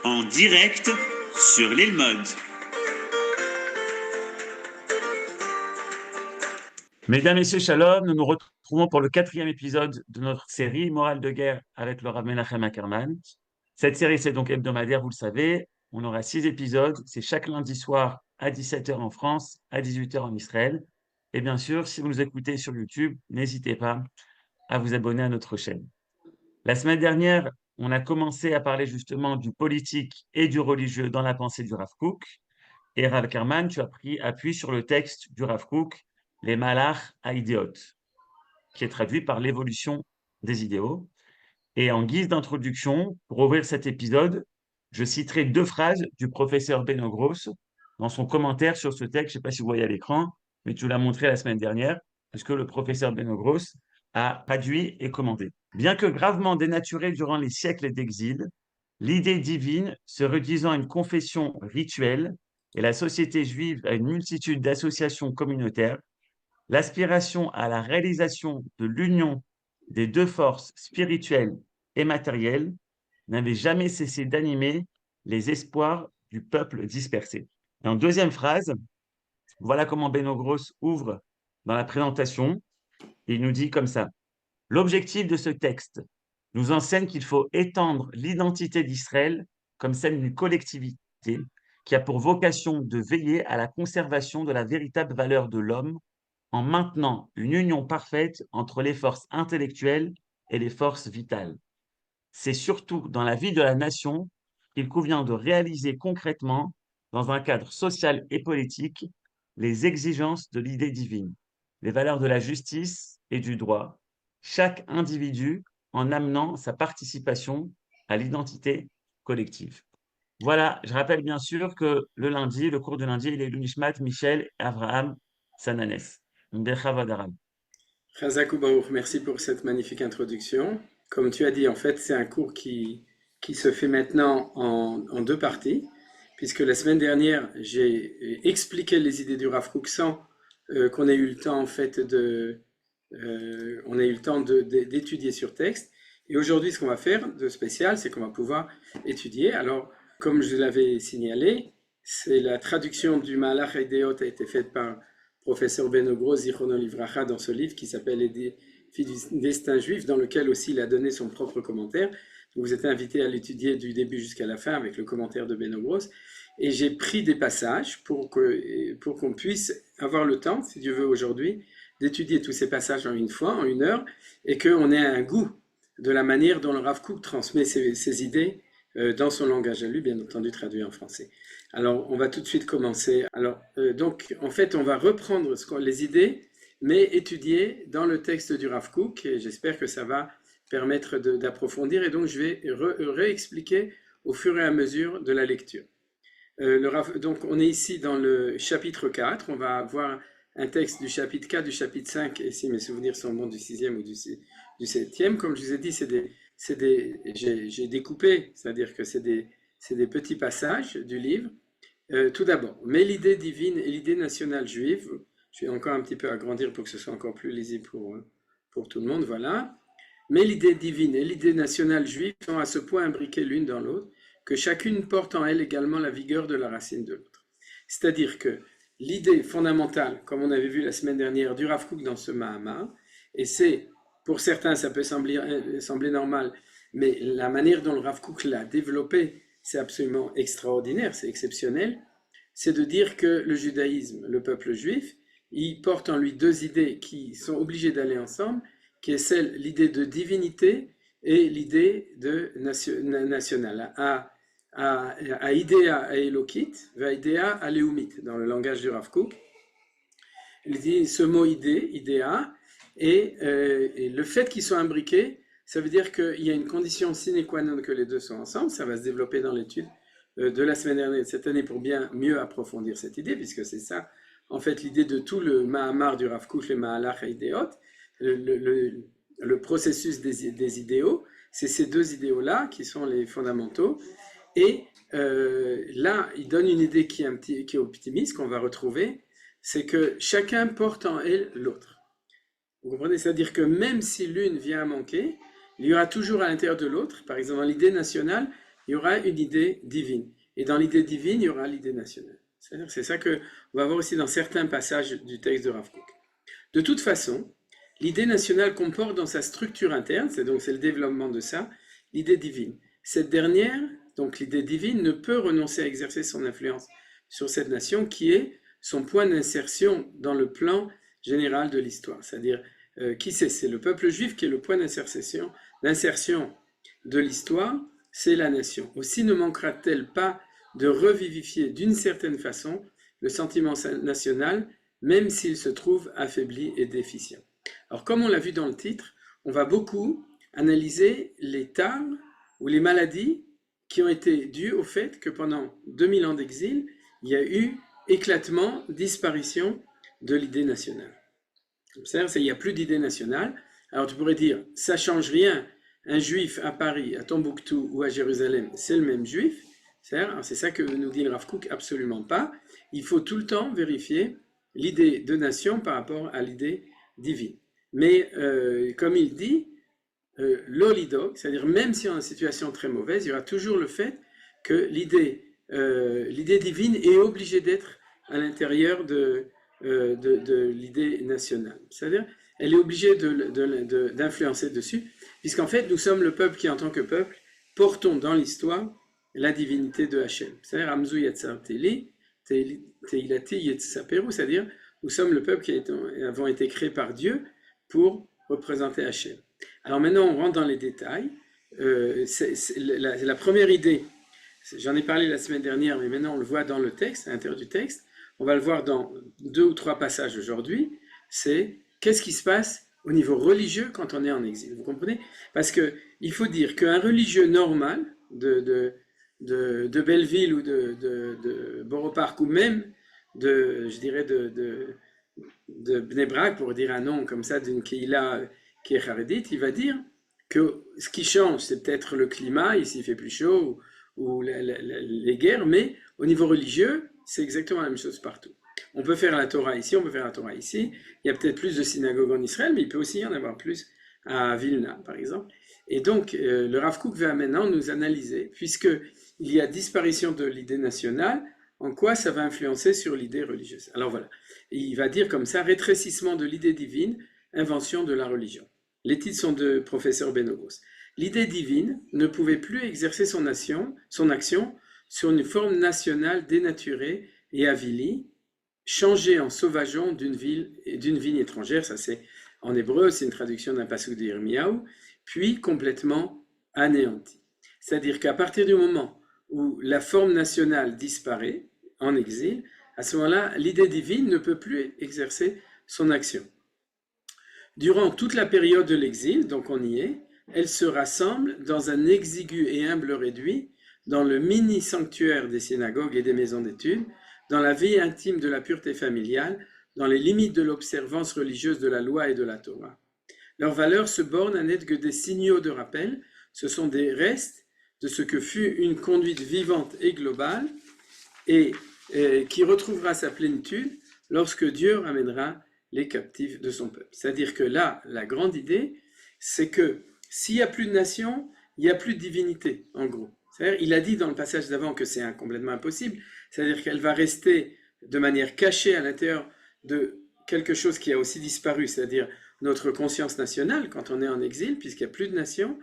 en direct sur l'île Mode. Mesdames, Messieurs, Shalom, nous nous retrouvons pour le 4e épisode de notre série Morale de guerre avec le Rav Menachem Ackerman. Cette série, c'est donc hebdomadaire, vous le savez. On aura 6 épisodes. C'est chaque lundi soir à 17h en France, à 18h en Israël. Et bien sûr, si vous nous écoutez sur YouTube, n'hésitez pas à vous abonner à notre chaîne. La semaine dernière, on a commencé à parler justement du politique et du religieux dans la pensée du Rav Kook. Et Rav Ackerman, tu as pris appui sur le texte du Rav Kook, les Malach Haïdéot, qui est traduit par l'évolution des idéaux. Et en guise d'introduction, pour ouvrir cet épisode, je citerai 2 phrases du professeur Beno Gross dans son commentaire sur ce texte. Je ne sais pas si vous voyez à l'écran, mais tu l'as montré la semaine dernière, puisque le professeur Beno Gross a traduit et commenté. Bien que gravement dénaturée durant les siècles d'exil, l'idée divine se réduisant à une confession rituelle et la société juive à une multitude d'associations communautaires, l'aspiration à la réalisation de l'union des 2 forces spirituelles et matérielles n'avait jamais cessé d'animer les espoirs du peuple dispersé. Et en deuxième phrase, voilà comment Beno Gross ouvre dans la présentation. Il nous dit comme ça: l'objectif de ce texte nous enseigne qu'il faut étendre l'identité d'Israël comme celle d'une collectivité qui a pour vocation de veiller à la conservation de la véritable valeur de l'homme en maintenant une union parfaite entre les forces intellectuelles et les forces vitales. C'est surtout dans la vie de la nation qu'il convient de réaliser concrètement, dans un cadre social et politique, les exigences de l'idée divine, les valeurs de la justice et du droit, chaque individu en amenant sa participation à l'identité collective. Voilà, je rappelle bien sûr que le lundi, le cours de lundi, il est l'Unishmat, Michel et Abraham Sananes. Bechavadaram. Chazak Baruch, merci pour cette magnifique introduction. Comme tu as dit, en fait, c'est un cours qui se fait maintenant en 2 parties, puisque la semaine dernière, j'ai expliqué les idées du Rav Kook sans qu'on ait eu le temps, en fait, on a eu le temps d'étudier sur texte. Et aujourd'hui, ce qu'on va faire de spécial, c'est qu'on va pouvoir étudier. Alors, comme je l'avais signalé, c'est la traduction du Malach Haïdéot a été faite par professeur Beno Gross, Zichrono Livracha, dans ce livre qui s'appelle Les défis du destin juif, dans lequel aussi il a donné son propre commentaire. Donc vous êtes invité à l'étudier du début jusqu'à la fin avec le commentaire de Beno Gross. Et j'ai pris des passages pour qu'on puisse avoir le temps, si Dieu veut aujourd'hui, d'étudier tous ces passages en une fois, en 1 heure, et qu'on ait un goût de la manière dont le Rav Kook transmet ses idées dans son langage à lui, bien entendu traduit en français. Alors, on va tout de suite commencer. Alors, donc, en fait, on va reprendre les idées, mais étudier dans le texte du Rav Kook, et j'espère que ça va permettre d'approfondir, et donc je vais réexpliquer au fur et à mesure de la lecture. Donc, on est ici dans le chapitre 4, on va voir un texte du chapitre 4, du chapitre 5, et si mes souvenirs sont bons, du 6e ou du 7e. Comme je vous ai dit, j'ai découpé, c'est-à-dire que c'est des petits passages du livre. Tout d'abord, mais l'idée divine et l'idée nationale juive, je vais encore un petit peu agrandir pour que ce soit encore plus lisible pour tout le monde, voilà. Mais l'idée divine et l'idée nationale juive sont à ce point imbriquées l'une dans l'autre que chacune porte en elle également la vigueur de la racine de l'autre. C'est-à-dire que l'idée fondamentale, comme on avait vu la semaine dernière, du Rav Kook dans ce Mahamar, et c'est, pour certains ça peut sembler normal, mais la manière dont le Rav Kook l'a développé, c'est absolument extraordinaire, c'est exceptionnel, c'est de dire que le judaïsme, le peuple juif, il porte en lui 2 idées qui sont obligées d'aller ensemble, qui est l'idée de divinité et l'idée de national. À idea elokit, va idea aleumit, dans le langage du Rav Kook. Il dit ce mot idea, et le fait qu'ils soient imbriqués, ça veut dire qu'il y a une condition sine qua non que les 2 sont ensemble. Ça va se développer dans l'étude de la semaine dernière, de cette année, pour bien mieux approfondir cette idée, puisque c'est ça, en fait, l'idée de tout le Mahamar du Rav Kook, le Mahalach Haïdéot, le processus des idéaux, c'est ces 2 idéaux-là qui sont les fondamentaux. Et là, il donne une idée qui est optimiste, qu'on va retrouver, c'est que chacun porte en elle l'autre. Vous comprenez? C'est-à-dire que même si l'une vient à manquer, il y aura toujours à l'intérieur de l'autre, par exemple dans l'idée nationale, il y aura une idée divine. Et dans l'idée divine, il y aura l'idée nationale. C'est ça qu'on va voir aussi dans certains passages du texte de Rav Kook. De toute façon, l'idée nationale comporte dans sa structure interne, c'est le développement de ça, l'idée divine. Cette dernière, donc l'idée divine, ne peut renoncer à exercer son influence sur cette nation qui est son point d'insertion dans le plan général de l'histoire. C'est-à-dire, qui c'est le peuple juif qui est le point d'insertion de l'histoire, c'est la nation. Aussi ne manquera-t-elle pas de revivifier d'une certaine façon le sentiment national, même s'il se trouve affaibli et déficient. Alors, comme on l'a vu dans le titre, on va beaucoup analyser les tares ou les maladies qui ont été dues au fait que pendant 2000 ans d'exil, il y a eu éclatement, disparition de l'idée nationale. C'est-à-dire, il n'y a plus d'idée nationale. Alors tu pourrais dire, ça ne change rien, un juif à Paris, à Tombouctou ou à Jérusalem, c'est le même juif. C'est ça que nous dit le Rav Kook, absolument pas. Il faut tout le temps vérifier l'idée de nation par rapport à l'idée divine. Mais comme il dit, l'olidog, c'est-à-dire même si on est en situation très mauvaise, il y aura toujours le fait que l'idée divine est obligée d'être à l'intérieur de l'idée nationale. C'est-à-dire, elle est obligée d'influencer dessus, puisqu'en fait, nous sommes le peuple qui, en tant que peuple, portons dans l'histoire la divinité de Hachem. C'est-à-dire, Amzu Yatzar Teli, Teilati Yetzaperu, c'est-à-dire, nous sommes le peuple qui avons été créés par Dieu pour représenter Hachem. Alors maintenant, on rentre dans les détails. La première idée, j'en ai parlé la semaine dernière, mais maintenant on le voit dans le texte, à l'intérieur du texte, on va le voir dans 2 ou 3 passages aujourd'hui, c'est qu'est-ce qui se passe au niveau religieux quand on est en exil. Vous comprenez? Parce qu'il faut dire qu'un religieux normal de Belleville ou de Borough Park, ou même de Bnei Brak, pour dire un nom comme ça d'une Kehila qui est charédite, il va dire que ce qui change, c'est peut-être le climat, ici il fait plus chaud, ou les guerres, mais au niveau religieux, c'est exactement la même chose partout. On peut faire la Torah ici, on peut faire la Torah ici. Il y a peut-être plus de synagogues en Israël, mais il peut aussi y en avoir plus à Vilna, par exemple. Et donc, le Rav Kook va maintenant nous analyser, puisqu'il y a disparition de l'idée nationale, en quoi ça va influencer sur l'idée religieuse. Alors voilà, il va dire comme ça, rétrécissement de l'idée divine, invention de la religion. Les titres sont de professeur Benogos. L'idée divine ne pouvait plus exercer son action sur une forme nationale dénaturée et avilie, changée en sauvageon d'une vigne étrangère, ça c'est en hébreu, c'est une traduction d'un passage de Yirmiyahu, puis complètement anéantie. C'est-à-dire qu'à partir du moment où la forme nationale disparaît en exil, à ce moment-là, l'idée divine ne peut plus exercer son action. Durant toute la période de l'exil, donc on y est, elle se rassemble dans un exigu et humble réduit, dans le mini-sanctuaire des synagogues et des maisons d'études, dans la vie intime de la pureté familiale, dans les limites de l'observance religieuse de la loi et de la Torah. Leur valeur se borne à n'être que des signaux de rappel, ce sont des restes de ce que fut une conduite vivante et globale, et qui retrouvera sa plénitude lorsque Dieu ramènera les captifs de son peuple. C'est-à-dire que là, la grande idée, c'est que s'il n'y a plus de nation, il n'y a plus de divinité, en gros. C'est-à-dire, il a dit dans le passage d'avant que c'est complètement impossible, c'est-à-dire qu'elle va rester de manière cachée à l'intérieur de quelque chose qui a aussi disparu, c'est-à-dire notre conscience nationale quand on est en exil, puisqu'il n'y a plus de nation.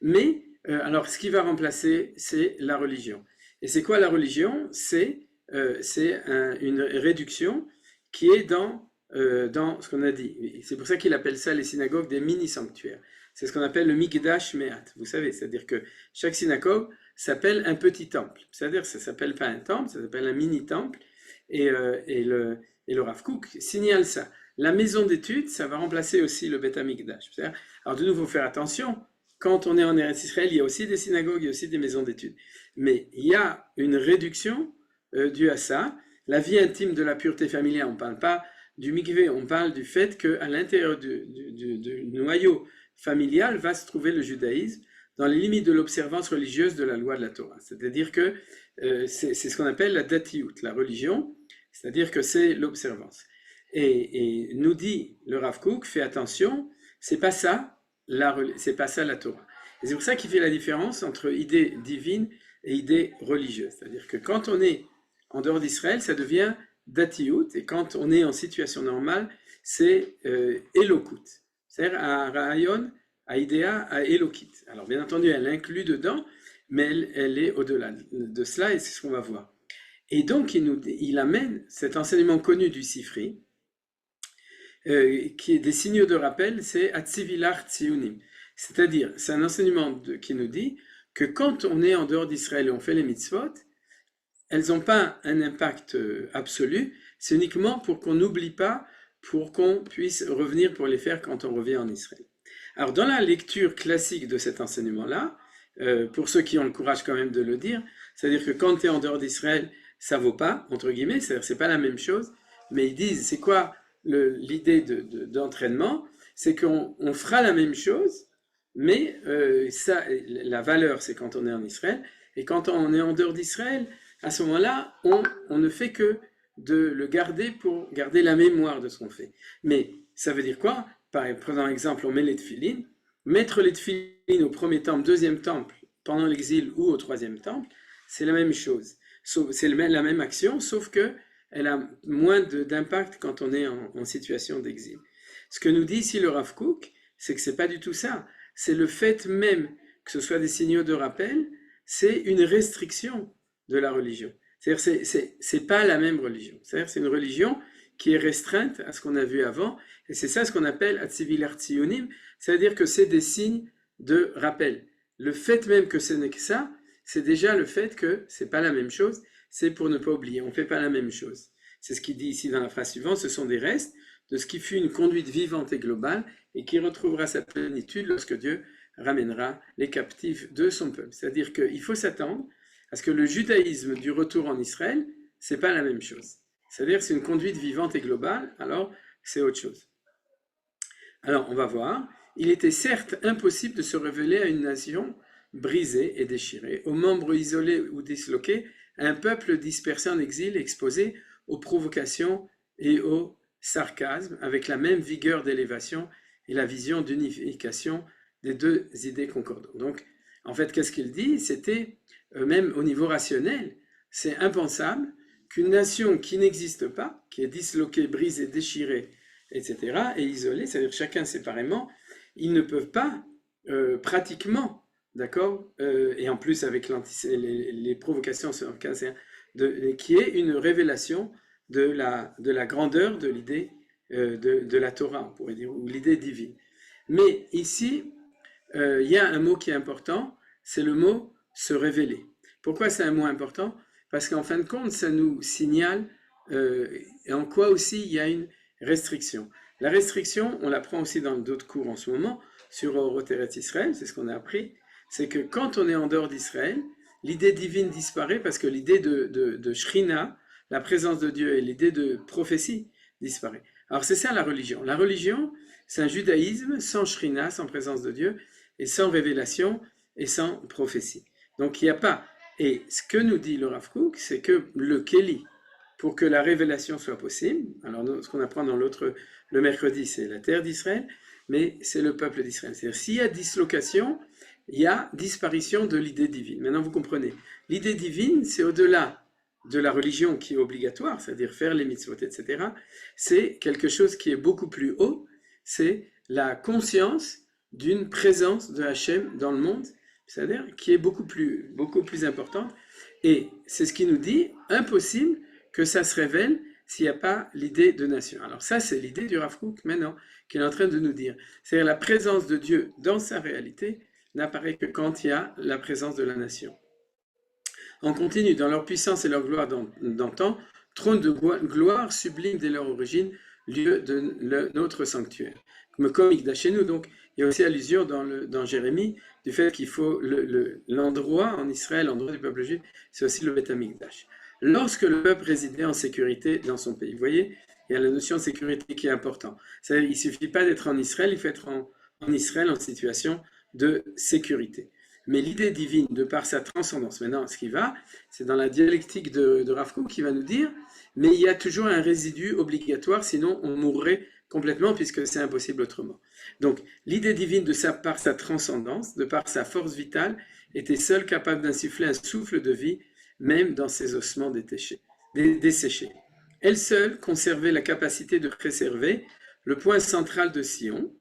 Mais, alors, ce qui va remplacer, c'est la religion. Et c'est quoi la religion? C'est une réduction qui est dans ce qu'on a dit. C'est pour ça qu'il appelle ça les synagogues des mini-sanctuaires. C'est ce qu'on appelle le Mikdash Me'at. Vous savez, c'est-à-dire que chaque synagogue s'appelle un petit temple. C'est-à-dire que ça ne s'appelle pas un temple, ça s'appelle un mini-temple. Et le Rav Kook signale ça. La maison d'études, ça va remplacer aussi le Beth HaMikdash. Alors de nouveau, faire attention, quand on est en Eretz Israël, il y a aussi des synagogues, il y a aussi des maisons d'études. Mais il y a une réduction due à ça. La vie intime de la pureté familiale, on ne parle pas du mikvé, on parle du fait qu'à l'intérieur du noyau familial va se trouver le judaïsme dans les limites de l'observance religieuse de la loi de la Torah. C'est-à-dire que c'est ce qu'on appelle la datiout, la religion, c'est-à-dire que c'est l'observance. Et nous dit le Rav Kook, fais attention, c'est pas ça la Torah. Et c'est pour ça qu'il fait la différence entre idée divine et idée religieuse. C'est-à-dire que quand on est en dehors d'Israël, ça devient datiout, et quand on est en situation normale, c'est elokut. C'est-à-dire à rayon, à idéa, à elokit. Alors bien entendu, elle inclut dedans, mais elle est au-delà de cela, et c'est ce qu'on va voir. Et donc, il amène cet enseignement connu du Sifri, qui est des signaux de rappel, c'est Atzivilar Tsiunim. C'est-à-dire, c'est un enseignement qui nous dit que quand on est en dehors d'Israël et on fait les mitzvot, elles n'ont pas un impact absolu, c'est uniquement pour qu'on n'oublie pas, pour qu'on puisse revenir pour les faire quand on revient en Israël. Alors, dans la lecture classique de cet enseignement-là, pour ceux qui ont le courage quand même de le dire, c'est-à-dire que quand tu es en dehors d'Israël, ça vaut pas, entre guillemets, c'est-à-dire c'est pas la même chose, mais ils disent, c'est quoi l'idée d'entraînement? C'est qu'on fera la même chose, mais la valeur, c'est quand on est en Israël, et quand on est en dehors d'Israël, à ce moment-là, on ne fait que de le garder pour garder la mémoire de ce qu'on fait. Mais ça veut dire quoi? Prenons exemple, on met les tefilines. Mettre les tefilines au premier temple, deuxième temple, pendant l'exil ou au troisième temple, c'est la même chose. C'est la même action, sauf que elle a moins d'impact quand on est en situation d'exil. Ce que nous dit ici le Rav Kook, c'est que c'est pas du tout ça. C'est le fait même que ce soit des signaux de rappel, c'est une restriction de la religion. C'est-à-dire c'est pas la même religion. C'est-à-dire c'est une religion qui est restreinte à ce qu'on a vu avant, et c'est ça ce qu'on appelle Atzivilar Tzionim, c'est-à-dire que c'est des signes de rappel. Le fait même que ce n'est que ça, c'est déjà le fait que c'est pas la même chose, c'est pour ne pas oublier, on fait pas la même chose. C'est ce qu'il dit ici dans la phrase suivante, ce sont des restes de ce qui fut une conduite vivante et globale, et qui retrouvera sa plénitude lorsque Dieu ramènera les captifs de son peuple. C'est-à-dire qu'il faut s'attendre à ce que le judaïsme du retour en Israël, c'est pas la même chose. C'est-à-dire c'est une conduite vivante et globale, alors c'est autre chose. Alors on va voir, il était certes impossible de se révéler à une nation brisée et déchirée, aux membres isolés ou disloqués, à un peuple dispersé en exil, exposé aux provocations et au sarcasme, avec la même vigueur d'élévation et la vision d'unification des deux idées concordantes. Donc, en fait, qu'est-ce qu'il dit? C'était, même au niveau rationnel, c'est impensable qu'une nation qui n'existe pas, qui est disloquée, brisée, déchirée, etc., et isolée, c'est-à-dire chacun séparément, ils ne peuvent pas pratiquement, d'accord, et en plus avec les provocations qui est une révélation de la grandeur de l'idée de la Torah, on pourrait dire, ou l'idée divine. Mais ici, il y a un mot qui est important, c'est le mot se révéler. Pourquoi c'est un mot important? Parce qu'en fin de compte, ça nous signale en quoi aussi il y a une restriction. La restriction, on l'apprend aussi dans d'autres cours en ce moment, sur Oroteret Israël, c'est ce qu'on a appris, c'est que quand on est en dehors d'Israël, l'idée divine disparaît parce que l'idée de Shrina, la présence de Dieu, et l'idée de prophétie disparaît. Alors c'est ça la religion. La religion, c'est un judaïsme sans Shrina, sans présence de Dieu, et sans révélation, et sans prophétie. Donc il n'y a pas. Et ce que nous dit le Rav Kook, c'est que le Kéli, pour que la révélation soit possible, alors ce qu'on apprend dans le mercredi, c'est la terre d'Israël, mais c'est le peuple d'Israël. C'est-à-dire s'il y a dislocation, il y a disparition de l'idée divine. Maintenant vous comprenez, l'idée divine, c'est au-delà de la religion qui est obligatoire, c'est-à-dire faire les mitzvot, etc. C'est quelque chose qui est beaucoup plus haut, c'est la conscience d'une présence de Hachem dans le monde, c'est-à-dire qui est beaucoup plus importante, et c'est ce qui nous dit, impossible que ça se révèle s'il n'y a pas l'idée de nation. Alors ça, c'est l'idée du Rav Kook maintenant, qu'il est en train de nous dire. C'est-à-dire la présence de Dieu dans sa réalité n'apparaît que quand il y a la présence de la nation. On continue, dans leur puissance et leur gloire d'antan, trône de gloire sublime dès leur origine, lieu de notre sanctuaire. Comme Mikdash chez nous, donc, il y a aussi allusion dans Jérémie du fait qu'il faut l'endroit en Israël, l'endroit du peuple juif, c'est aussi le Beth Amikdash. Lorsque le peuple résidait en sécurité dans son pays, vous voyez, il y a la notion de sécurité qui est importante. Il ne suffit pas d'être en Israël, il faut être en Israël en situation de sécurité. Mais l'idée divine, de par sa transcendance, maintenant, ce qui va, c'est dans la dialectique de Rav Kook qui va nous dire, mais il y a toujours un résidu obligatoire, sinon on mourrait complètement puisque c'est impossible autrement. Donc l'idée divine par sa transcendance, de par sa force vitale, était seule capable d'insuffler un souffle de vie même dans ses ossements desséchés. Elle seule conservait la capacité de préserver le point central de Sion,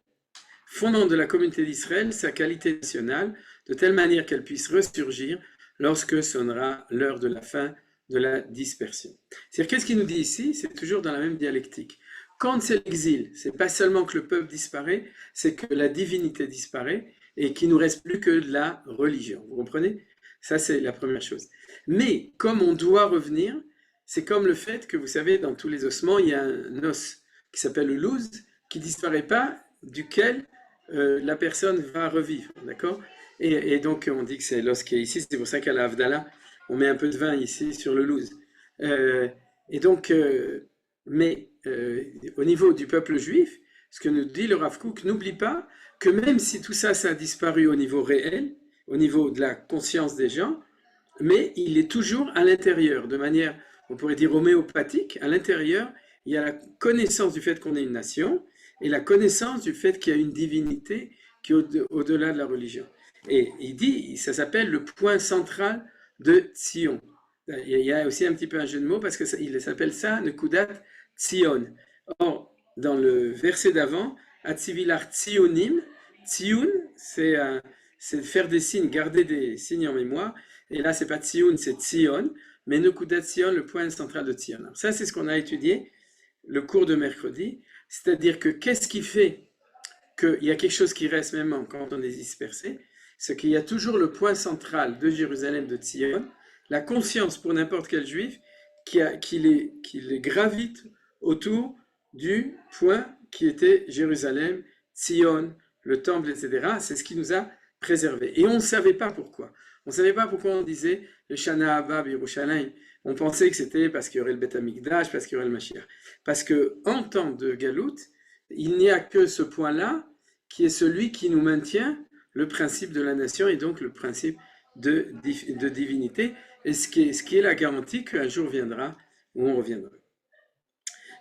fondant de la communauté d'Israël sa qualité nationale, de telle manière qu'elle puisse ressurgir lorsque sonnera l'heure de la fin de la dispersion. C'est-à-dire, qu'est-ce qu'il nous dit ici? C'est toujours dans la même dialectique. Quand c'est l'exil, c'est pas seulement que le peuple disparaît, c'est que la divinité disparaît et qu'il nous reste plus que de la religion. Vous comprenez? Ça, c'est la première chose. Mais comme on doit revenir, c'est comme le fait que, vous savez, dans tous les ossements, il y a un os qui s'appelle le louz, qui disparaît pas, duquel la personne va revivre, d'accord? Et donc, on dit que c'est l'os qui est ici, c'est pour ça qu'à la Havdalah, on met un peu de vin ici sur le louz. Et donc, au niveau du peuple juif, ce que nous dit le Rav Kook, n'oublie pas que même si tout ça, ça a disparu au niveau réel, au niveau de la conscience des gens, mais il est toujours à l'intérieur, de manière, on pourrait dire homéopathique, à l'intérieur, il y a la connaissance du fait qu'on est une nation, et la connaissance du fait qu'il y a une divinité qui est au-delà de la religion. Et il dit, ça s'appelle le point central de Tzion. Il y a aussi un petit peu un jeu de mots parce qu'il s'appelle ça Nekudat Tzion. Or, dans le verset d'avant, Atzivilar Tzionim, Tzion, c'est faire des signes, garder des signes en mémoire. Et là, c'est pas Tzion, c'est Tzion, mais Nekudat Tzion, le point central de Tzion. Alors, ça, c'est ce qu'on a étudié le cours de mercredi. C'est-à-dire que qu'est-ce qui fait qu'il y a quelque chose qui reste même quand on est dispersé? C'est qu'il y a toujours le point central de Jérusalem, de Tzion, la conscience pour n'importe quel juif qui les gravite autour du point qui était Jérusalem, Tzion, le temple, etc. C'est ce qui nous a préservés. Et on ne savait pas pourquoi. On ne savait pas pourquoi on disait le Shana Haba Yerushalayim. On pensait que c'était parce qu'il y aurait le Beth Amikdash, parce qu'il y aurait le Mashiach. Parce qu'en temps de Galout, il n'y a que ce point-là qui est celui qui nous maintient le principe de la nation et donc le principe de divinité, et ce qui est la garantie qu'un jour viendra où on reviendra.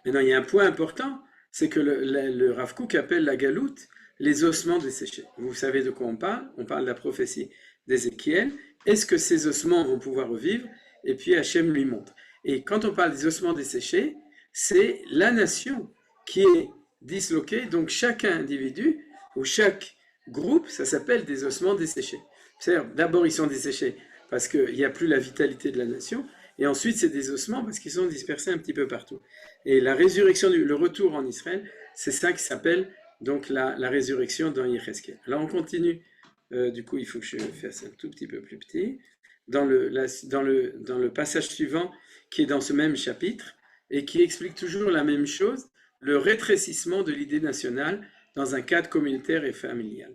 Maintenant, il y a un point important, c'est que le Rav Kook appelle la galoute les ossements desséchés. Vous savez de quoi on parle? On parle de la prophétie d'Ézéchiel. Est-ce que ces ossements vont pouvoir revivre? Et puis Hachem lui montre. Et quand on parle des ossements desséchés, c'est la nation qui est disloquée, donc chaque individu ou chaque groupe, ça s'appelle des ossements desséchés. C'est-à-dire, d'abord ils sont desséchés parce qu'il n'y a plus la vitalité de la nation, et ensuite c'est des ossements parce qu'ils sont dispersés un petit peu partout. Et la résurrection, le retour en Israël, c'est ça qui s'appelle donc la résurrection dans Yecheskel. Alors on continue, du coup il faut que je fasse un tout petit peu plus petit, dans le passage suivant qui est dans ce même chapitre, et qui explique toujours la même chose, le rétrécissement de l'idée nationale dans un cadre communautaire et familial.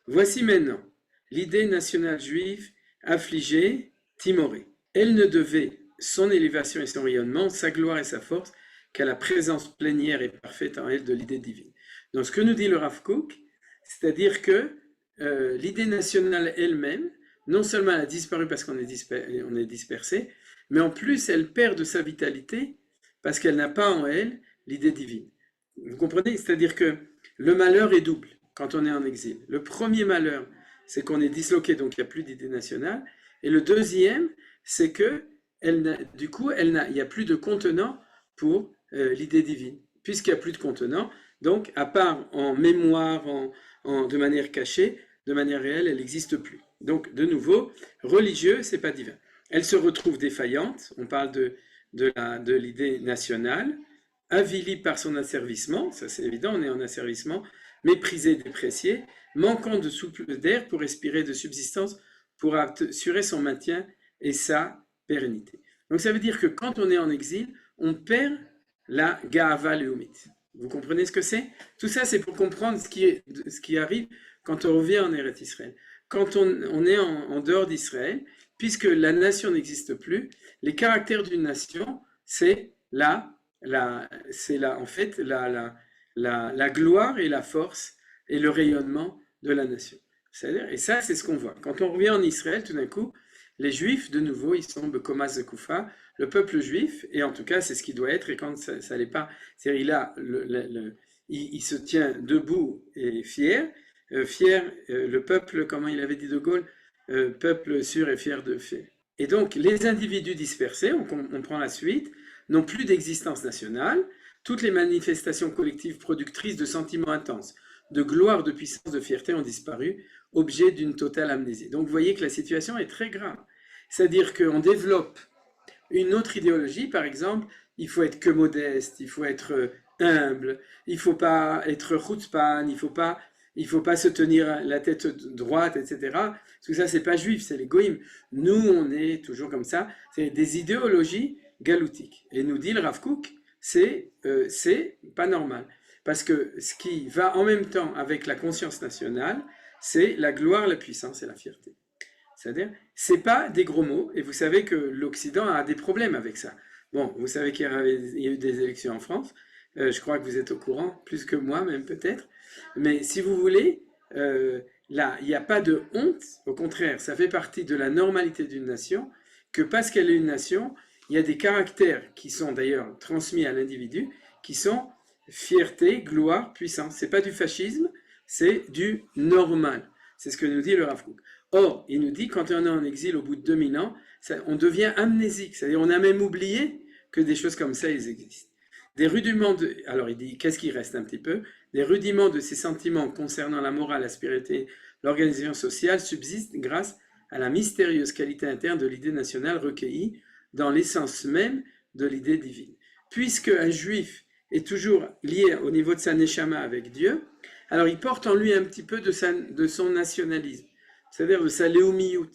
Voici maintenant l'idée nationale juive affligée, timorée. Elle ne devait son élévation et son rayonnement, sa gloire et sa force, qu'à la présence plénière et parfaite en elle de l'idée divine. Donc ce que nous dit le Rav Kook, c'est-à-dire que l'idée nationale elle-même, non seulement elle a disparu parce qu'on est dispersé, mais en plus elle perd de sa vitalité parce qu'elle n'a pas en elle l'idée divine. Vous comprenez? C'est-à-dire que le malheur est double quand on est en exil. Le premier malheur, c'est qu'on est disloqué, donc il n'y a plus d'idée nationale. Et le deuxième, c'est que il n'y a plus de contenant pour l'idée divine. Puisqu'il n'y a plus de contenant, donc à part en mémoire, de manière cachée, de manière réelle, elle n'existe plus. Donc de nouveau, religieux, c'est pas divin. Elle se retrouve défaillante, on parle de l'idée nationale, avilie par son asservissement, ça c'est évident, on est en asservissement, méprisée, dépréciée, manquant de souffle d'air pour respirer de subsistance, pour assurer son maintien et sa pérennité. Donc ça veut dire que quand on est en exil, on perd la Ga'ava Leumit. Vous comprenez ce que c'est? Tout ça, c'est pour comprendre ce qui arrive quand on revient en Eretz Israël. Quand on est en dehors d'Israël, puisque la nation n'existe plus, les caractères d'une nation, c'est en fait la gloire et la force et le rayonnement de la nation. C'est-à-dire, et ça, c'est ce qu'on voit. Quand on revient en Israël, tout d'un coup, les Juifs, de nouveau, ils sont Bekomas Zekoufa, le peuple juif, et en tout cas, c'est ce qui doit être, et quand ça l'est pas, c'est-à-dire, il se tient debout et fier. Fier, le peuple, comment il avait dit de Gaulle, peuple sûr et fier de fait. Et donc, les individus dispersés, on prend la suite, n'ont plus d'existence nationale. Toutes les manifestations collectives productrices de sentiments intenses, de gloire, de puissance, de fierté ont disparu, objet d'une totale amnésie. Donc, vous voyez que la situation est très grave. C'est-à-dire qu'on développe une autre idéologie, par exemple, il faut être que modeste, il faut être humble, il ne faut pas être chutzpan, il faut pas se tenir la tête droite, etc. Parce que ça, c'est pas juif, c'est les goïms. Nous, on est toujours comme ça. C'est des idéologies galoutiques. Et nous dit le Rav Kook, c'est pas normal. Parce que ce qui va en même temps avec la conscience nationale, c'est la gloire, la puissance et la fierté. C'est-à-dire, c'est pas des gros mots, et vous savez que l'Occident a des problèmes avec ça. Bon, vous savez qu'il y a eu des élections en France, je crois que vous êtes au courant, plus que moi même peut-être, mais si vous voulez, là, il n'y a pas de honte, au contraire, ça fait partie de la normalité d'une nation, que parce qu'elle est une nation, il y a des caractères qui sont d'ailleurs transmis à l'individu, qui sont fierté, gloire, puissance. C'est pas du fascisme, c'est du normal. C'est ce que nous dit le Rav Kook. Or, il nous dit, quand on est en exil au bout de 2000 ans, on devient amnésique, c'est-à-dire on a même oublié que des choses comme ça, ils existent. Des rudiments de... Alors il dit, qu'est-ce qui reste un petit peu? Des rudiments de ces sentiments concernant la morale, la spiritualité, l'organisation sociale subsistent grâce à la mystérieuse qualité interne de l'idée nationale recueillie dans l'essence même de l'idée divine. Puisque un juif est toujours lié au niveau de sa neshama avec Dieu, alors il porte en lui un petit peu de son nationalisme, c'est-à-dire de sa léoumiout.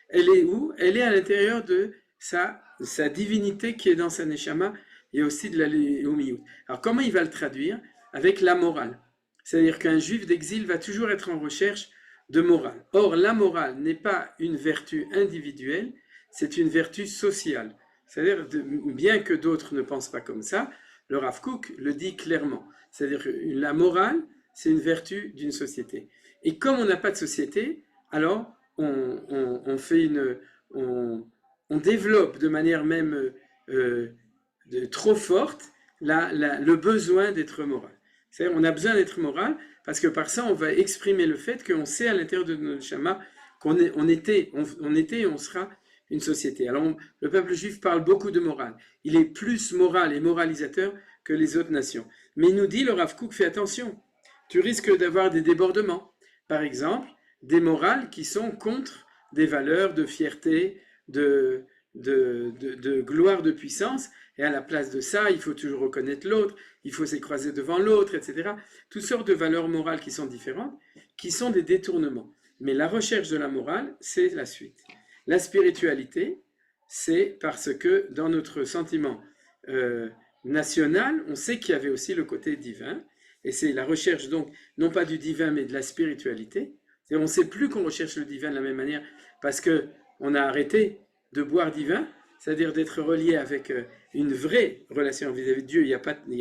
Elle est où? Elle est à l'intérieur de sa divinité qui est dans sa neshama et aussi de la léoumiout. Alors comment il va le traduire? Avec la morale. C'est-à-dire qu'un juif d'exil va toujours être en recherche de morale. Or, la morale n'est pas une vertu individuelle, c'est une vertu sociale. C'est-à-dire, bien que d'autres ne pensent pas comme ça, le Rav Kook le dit clairement. C'est-à-dire que la morale, c'est une vertu d'une société. Et comme on n'a pas de société, alors on développe de manière même trop forte le besoin d'être moral. C'est-à-dire on a besoin d'être moral parce que par ça on va exprimer le fait qu'on sait à l'intérieur de notre neshama qu'on était et on sera une société. Alors le peuple juif parle beaucoup de morale. Il est plus moral et moralisateur que les autres nations. Mais il nous dit, le Rav Kook, fais attention. Tu risques d'avoir des débordements. Par exemple, des morales qui sont contre des valeurs de fierté, de gloire, de puissance. Et à la place de ça, il faut toujours reconnaître l'autre, il faut s'écraser devant l'autre, etc. Toutes sortes de valeurs morales qui sont différentes, qui sont des détournements. Mais la recherche de la morale, c'est la suite. La spiritualité, c'est parce que dans notre sentiment national, on sait qu'il y avait aussi le côté divin, et c'est la recherche donc, non pas du divin, mais de la spiritualité. C'est-à-dire, on ne sait plus qu'on recherche le divin de la même manière, parce qu'on a arrêté de boire divin, c'est-à-dire d'être relié avec une vraie relation vis-à-vis de Dieu, il n'y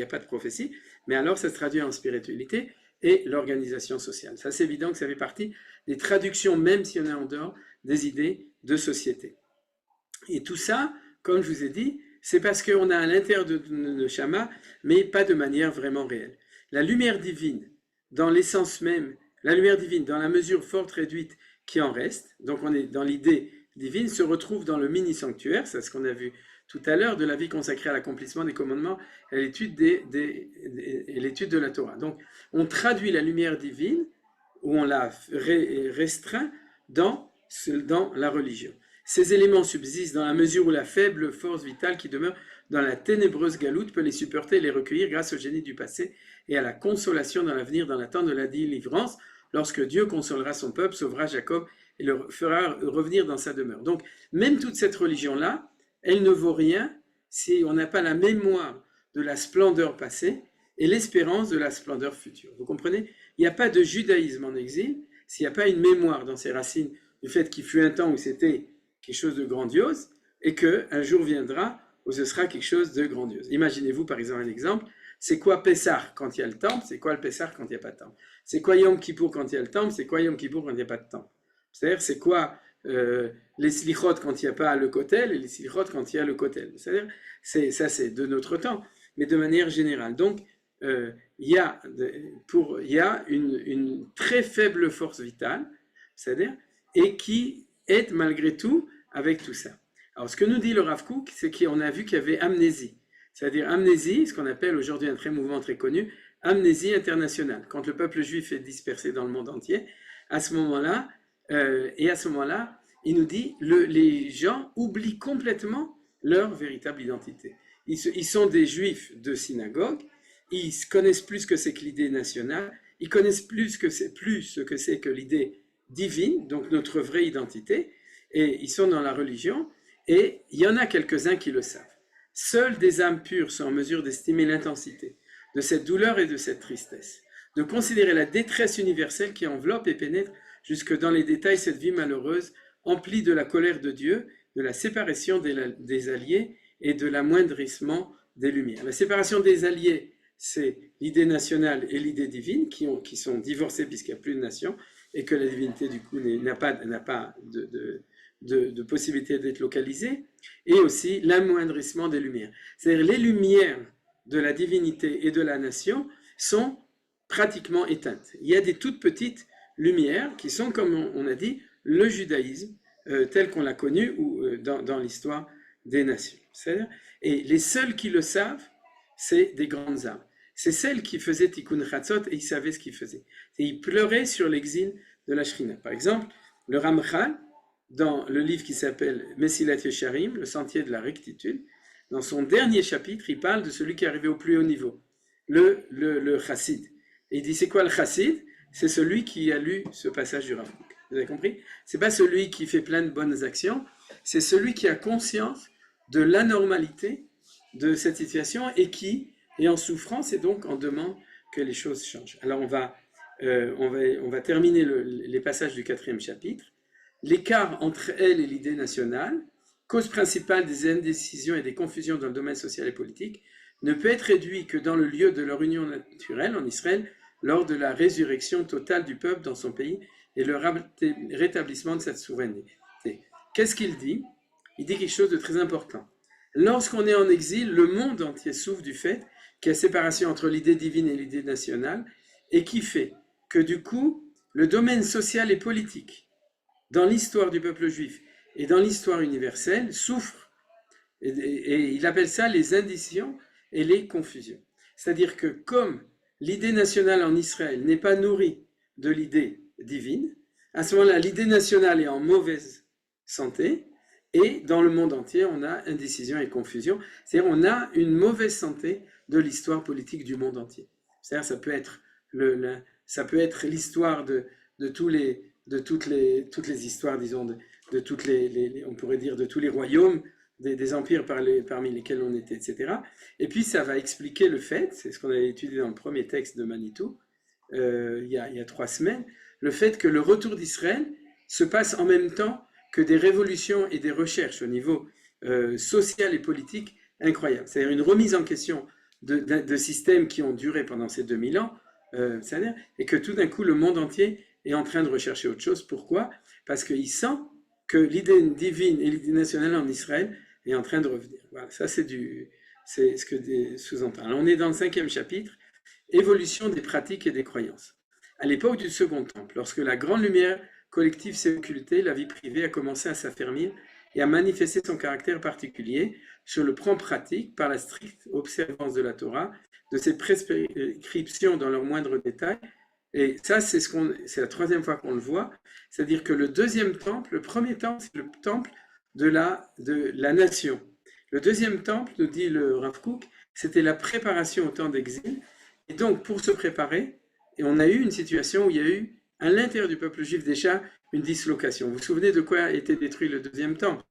a pas de prophétie, mais alors ça se traduit en spiritualité et l'organisation sociale. Ça, c'est évident que ça fait partie des traductions, même si on est en dehors des idées de société. Et tout ça, comme je vous ai dit, c'est parce qu'on a à l'intérieur de nos chamas, mais pas de manière vraiment réelle. La lumière divine, dans l'essence même, la lumière divine, dans la mesure forte réduite qui en reste, donc on est dans l'idée divine, se retrouve dans le mini-sanctuaire, c'est ce qu'on a vu tout à l'heure, de la vie consacrée à l'accomplissement des commandements et à l'étude l'étude de la Torah. Donc, on traduit la lumière divine, ou on la restreint dans la religion. Ces éléments subsistent dans la mesure où la faible force vitale qui demeure dans la ténébreuse galoute peut les supporter et les recueillir grâce au génie du passé et à la consolation dans l'avenir dans l'attente de la délivrance, lorsque Dieu consolera son peuple, sauvera Jacob et le fera revenir dans sa demeure. Donc, même toute cette religion-là, elle ne vaut rien si on n'a pas la mémoire de la splendeur passée et l'espérance de la splendeur future. Vous comprenez? Il n'y a pas de judaïsme en exil s'il n'y a pas une mémoire dans ses racines du fait qu'il fut un temps où c'était quelque chose de grandiose et qu'un jour viendra où ce sera quelque chose de grandiose. Imaginez-vous par exemple un exemple, c'est quoi Pessah quand il y a le temple, c'est quoi le Pessah quand il n'y a pas de temple? C'est quoi Yom Kippour quand il y a le temple, c'est quoi Yom Kippour quand il n'y a pas de temple? C'est-à-dire c'est quoi les slichot quand il n'y a pas le kotel et les slichot quand il y a le kotel? C'est-à-dire ça c'est de notre temps, mais de manière générale. Donc il y a une très faible force vitale, c'est-à-dire, et qui aide malgré tout avec tout ça. Alors, ce que nous dit le Rav Kook, c'est qu'on a vu qu'il y avait amnésie. C'est-à-dire amnésie, ce qu'on appelle aujourd'hui un mouvement très connu, amnésie internationale. Quand le peuple juif est dispersé dans le monde entier, à ce moment-là, il nous dit, les gens oublient complètement leur véritable identité. Ils sont des juifs de synagogue, ils connaissent plus ce que c'est que l'idée nationale, ils connaissent plus ce que c'est que l'idée divine, donc notre vraie identité, et ils sont dans la religion, et il y en a quelques-uns qui le savent. Seules des âmes pures sont en mesure d'estimer l'intensité de cette douleur et de cette tristesse, de considérer la détresse universelle qui enveloppe et pénètre jusque dans les détails cette vie malheureuse, emplie de la colère de Dieu, de la séparation des alliés et de l'amoindrissement des lumières. La séparation des alliés, c'est l'idée nationale et l'idée divine qui sont divorcées puisqu'il n'y a plus de nation et que la divinité du coup n'a pas de possibilité d'être localisée, et aussi l'amoindrissement des lumières. C'est-à-dire les lumières de la divinité et de la nation sont pratiquement éteintes. Il y a des toutes petites lumières qui sont, comme on a dit, le judaïsme tel qu'on l'a connu ou dans l'histoire des nations. Et les seuls qui le savent, c'est des grandes âmes. C'est celles qui faisaient Tikkun Chatzot et ils savaient ce qu'ils faisaient. Et ils pleuraient sur l'exil de la Shrina. Par exemple, le Ramchal, dans le livre qui s'appelle Mesilat Yesharim, le sentier de la rectitude, dans son dernier chapitre, il parle de celui qui est arrivé au plus haut niveau, le chassid. Et il dit, c'est quoi le chassid? C'est celui qui a lu ce passage du Rav Kook. Vous avez compris? C'est pas celui qui fait plein de bonnes actions, c'est celui qui a conscience de l'anormalité de cette situation et qui est en souffrance et donc en demande que les choses changent. Alors on va terminer les passages du 4e chapitre. L'écart entre elle et l'idée nationale, cause principale des indécisions et des confusions dans le domaine social et politique, ne peut être réduit que dans le lieu de leur union naturelle en Israël, lors de la résurrection totale du peuple dans son pays et le rétablissement de cette souveraineté. Qu'est-ce qu'il dit? Il dit quelque chose de très important. Lorsqu'on est en exil, le monde entier souffre du fait qu'il y a séparation entre l'idée divine et l'idée nationale, et qui fait que du coup, le domaine social et politique, dans l'histoire du peuple juif et dans l'histoire universelle, souffre. Et il appelle ça les indécisions et les confusions. C'est-à-dire que comme l'idée nationale en Israël n'est pas nourrie de l'idée divine, à ce moment-là, l'idée nationale est en mauvaise santé, et dans le monde entier, on a indécision et confusion. C'est-à-dire on a une mauvaise santé de l'histoire politique du monde entier. C'est-à-dire ça peut être l'histoire de toutes les histoires, disons, on pourrait dire de tous les royaumes, des empires parmi lesquels on était, etc. Et puis ça va expliquer le fait, c'est ce qu'on avait étudié dans le premier texte de Manitou, il y a 3 semaines, le fait que le retour d'Israël se passe en même temps que des révolutions et des recherches au niveau social et politique incroyables. C'est-à-dire une remise en question de systèmes qui ont duré pendant ces 2000 ans, et que tout d'un coup le monde entier est en train de rechercher autre chose. Pourquoi? Parce qu'il sent que l'idée divine et l'idée nationale en Israël est en train de revenir. Voilà, ça c'est ce que sous-entend. Alors on est dans le 5e chapitre, évolution des pratiques et des croyances. À l'époque du Second Temple, lorsque la grande lumière collective s'est occultée, la vie privée a commencé à s'affermir et à manifester son caractère particulier sur le plan pratique par la stricte observance de la Torah, de ses prescriptions dans leurs moindres détails. Et ça, c'est la 3e fois qu'on le voit. C'est-à-dire que le 2e temple, le premier temple, c'est le temple de la nation. Le 2e temple, nous dit le Rav Kook, c'était la préparation au temps d'exil. Et donc, pour se préparer, et on a eu une situation où il y a eu, à l'intérieur du peuple juif déjà, une dislocation. Vous vous souvenez de quoi a été détruit le 2e temple?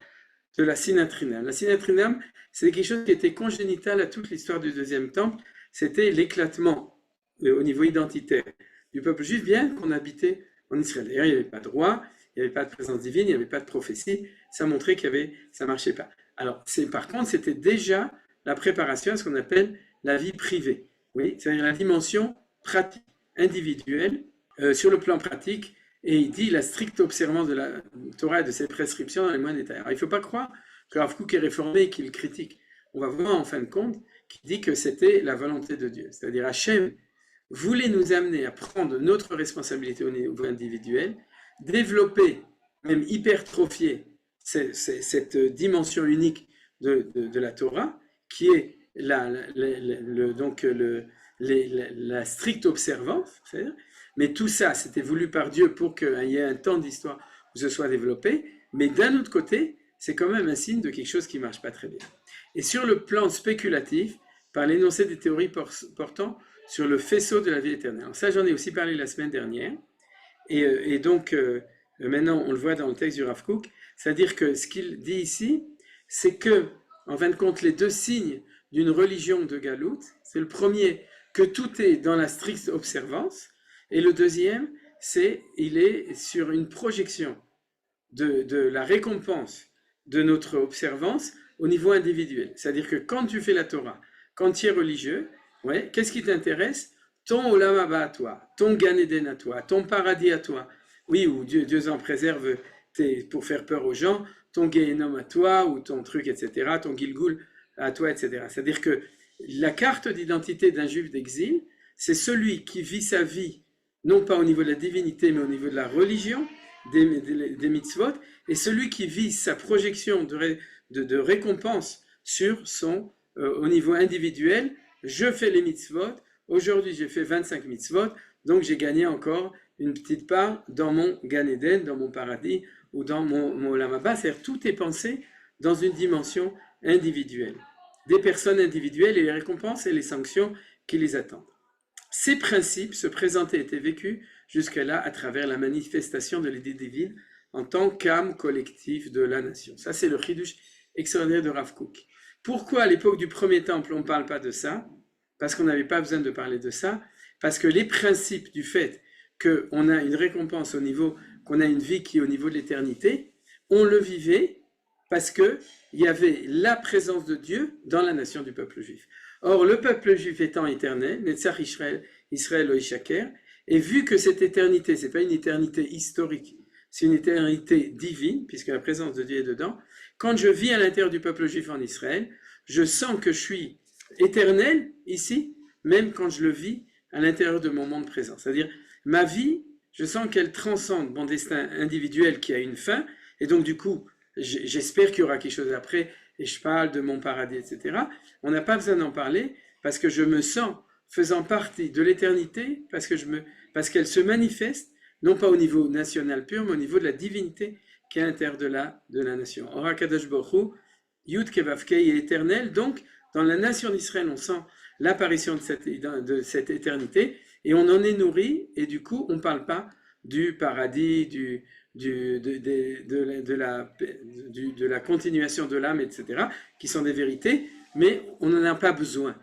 De la Sinatrinam. La Sinatrinam, c'est quelque chose qui était congénital à toute l'histoire du 2e temple. C'était l'éclatement au niveau identitaire du peuple juif, bien qu'on habitait en Israël. D'ailleurs, il n'y avait pas de roi, il n'y avait pas de présence divine, il n'y avait pas de prophétie. Ça montrait ça ne marchait pas. Alors, par contre, c'était déjà la préparation à ce qu'on appelle la vie privée. Oui, c'est-à-dire la dimension pratique, individuelle, sur le plan pratique, et il dit la stricte observance de la Torah et de ses prescriptions dans les moindres détails. Alors, il ne faut pas croire que Rav Kook est réformé et qu'il critique on va voir en fin de compte qui dit que c'était la volonté de Dieu. C'est-à-dire Hachem voulait nous amener à prendre notre responsabilité au niveau individuel, développer, même hypertrophier cette dimension unique de la Torah, qui est la stricte observance, mais tout ça, c'était voulu par Dieu pour qu'il y ait un temps d'histoire où ce soit développé, mais d'un autre côté, c'est quand même un signe de quelque chose qui ne marche pas très bien. Et sur le plan spéculatif, par l'énoncé des théories portant sur le faisceau de la vie éternelle. Alors ça, j'en ai aussi parlé la semaine dernière, et donc maintenant, on le voit dans le texte du Rav Kook, c'est-à-dire que ce qu'il dit ici, c'est que, en fin de compte, les deux signes d'une religion de Galout, c'est le premier, que tout est dans la stricte observance, et le deuxième, il est sur une projection de la récompense de notre observance au niveau individuel. C'est-à-dire que quand tu fais la Torah, quand tu es religieux, ouais, qu'est-ce qui t'intéresse? Ton Olam Haba à toi, ton Gan Eden à toi, ton paradis à toi. Oui, ou Dieu en préserve pour faire peur aux gens, ton Gehenom à toi, ou ton truc, etc., ton Gilgul à toi, etc. C'est-à-dire que la carte d'identité d'un juif d'exil, c'est celui qui vit sa vie, non pas au niveau de la divinité, mais au niveau de la religion, des mitzvot, et celui qui vit sa projection de récompense sur au niveau individuel. Je fais les mitzvot, aujourd'hui j'ai fait 25 mitzvot, donc j'ai gagné encore une petite part dans mon Gan Eden, dans mon paradis, ou dans mon Olam Haba. C'est-à-dire tout est pensé dans une dimension individuelle, des personnes individuelles et les récompenses et les sanctions qui les attendent. Ces principes se présentaient et étaient vécus jusque-là à travers la manifestation de l'idée divine en tant qu'âme collective de la nation. Ça, c'est le chidouche extraordinaire de Rav Kook. Pourquoi à l'époque du premier temple on ne parle pas de ça? Parce qu'on n'avait pas besoin de parler de ça, parce que les principes du fait qu'on a une récompense qu'on a une vie qui est au niveau de l'éternité, on le vivait parce qu'il y avait la présence de Dieu dans la nation du peuple juif. Or, le peuple juif étant éternel, Netzach Israël Oishaker, et vu que cette éternité, ce n'est pas une éternité historique, c'est une éternité divine, puisque la présence de Dieu est dedans, quand je vis à l'intérieur du peuple juif en Israël, je sens que je suis éternel ici, même quand je le vis à l'intérieur de mon monde présent. C'est-à-dire, ma vie, je sens qu'elle transcende mon destin individuel qui a une fin, et donc du coup, j'espère qu'il y aura quelque chose après, et je parle de mon paradis, etc. On n'a pas besoin d'en parler, parce que je me sens faisant partie de l'éternité, parce qu'elle se manifeste, non pas au niveau national pur, mais au niveau de la divinité qui est à l'intérieur de la nation. Or, HaKadosh Baruch Hu, Yud Kevavke est éternel, donc dans la nation d'Israël, on sent l'apparition de cette éternité, et on en est nourri, et du coup, on ne parle pas du paradis, de la continuation de l'âme, etc., qui sont des vérités, mais on n'en a pas besoin.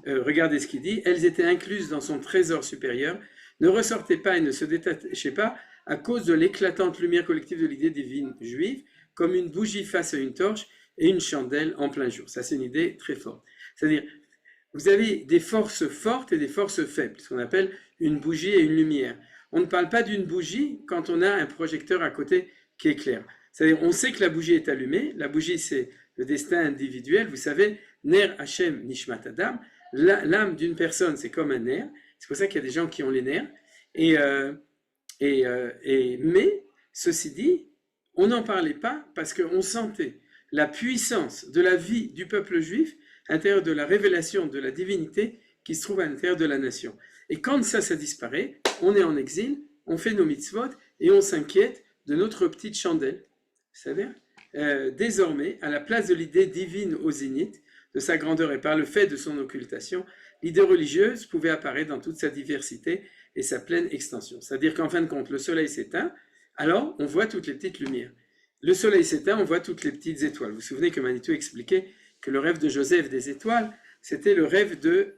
Regardez ce qu'il dit, elles étaient incluses dans son trésor supérieur, ne ressortaient pas et ne se détachaient pas à cause de l'éclatante lumière collective de l'idée divine juive, comme une bougie face à une torche et une chandelle en plein jour. Ça, c'est une idée très forte. C'est-à-dire, vous avez des forces fortes et des forces faibles, ce qu'on appelle une bougie et une lumière. On ne parle pas d'une bougie quand on a un projecteur à côté qui éclaire. C'est-à-dire, on sait que la bougie est allumée. La bougie, c'est le destin individuel. Vous savez, Ner Hashem Nishmat Adam, l'âme d'une personne, c'est comme un nerf. C'est pour ça qu'il y a des gens qui ont les nerfs. Mais, ceci dit, on n'en parlait pas parce qu'on sentait la puissance de la vie du peuple juif à l'intérieur de la révélation de la divinité qui se trouve à l'intérieur de la nation. Et quand ça disparaît, on est en exil, on fait nos mitzvot et on s'inquiète de notre petite chandelle. C'est-à-dire, désormais, à la place de l'idée divine au zénith, de sa grandeur et par le fait de son occultation, l'idée religieuse pouvait apparaître dans toute sa diversité et sa pleine extension. C'est-à-dire qu'en fin de compte, le soleil s'éteint, alors on voit toutes les petites lumières. Le soleil s'éteint, on voit toutes les petites étoiles. Vous vous souvenez que Manitou expliquait que le rêve de Joseph des étoiles, c'était le rêve de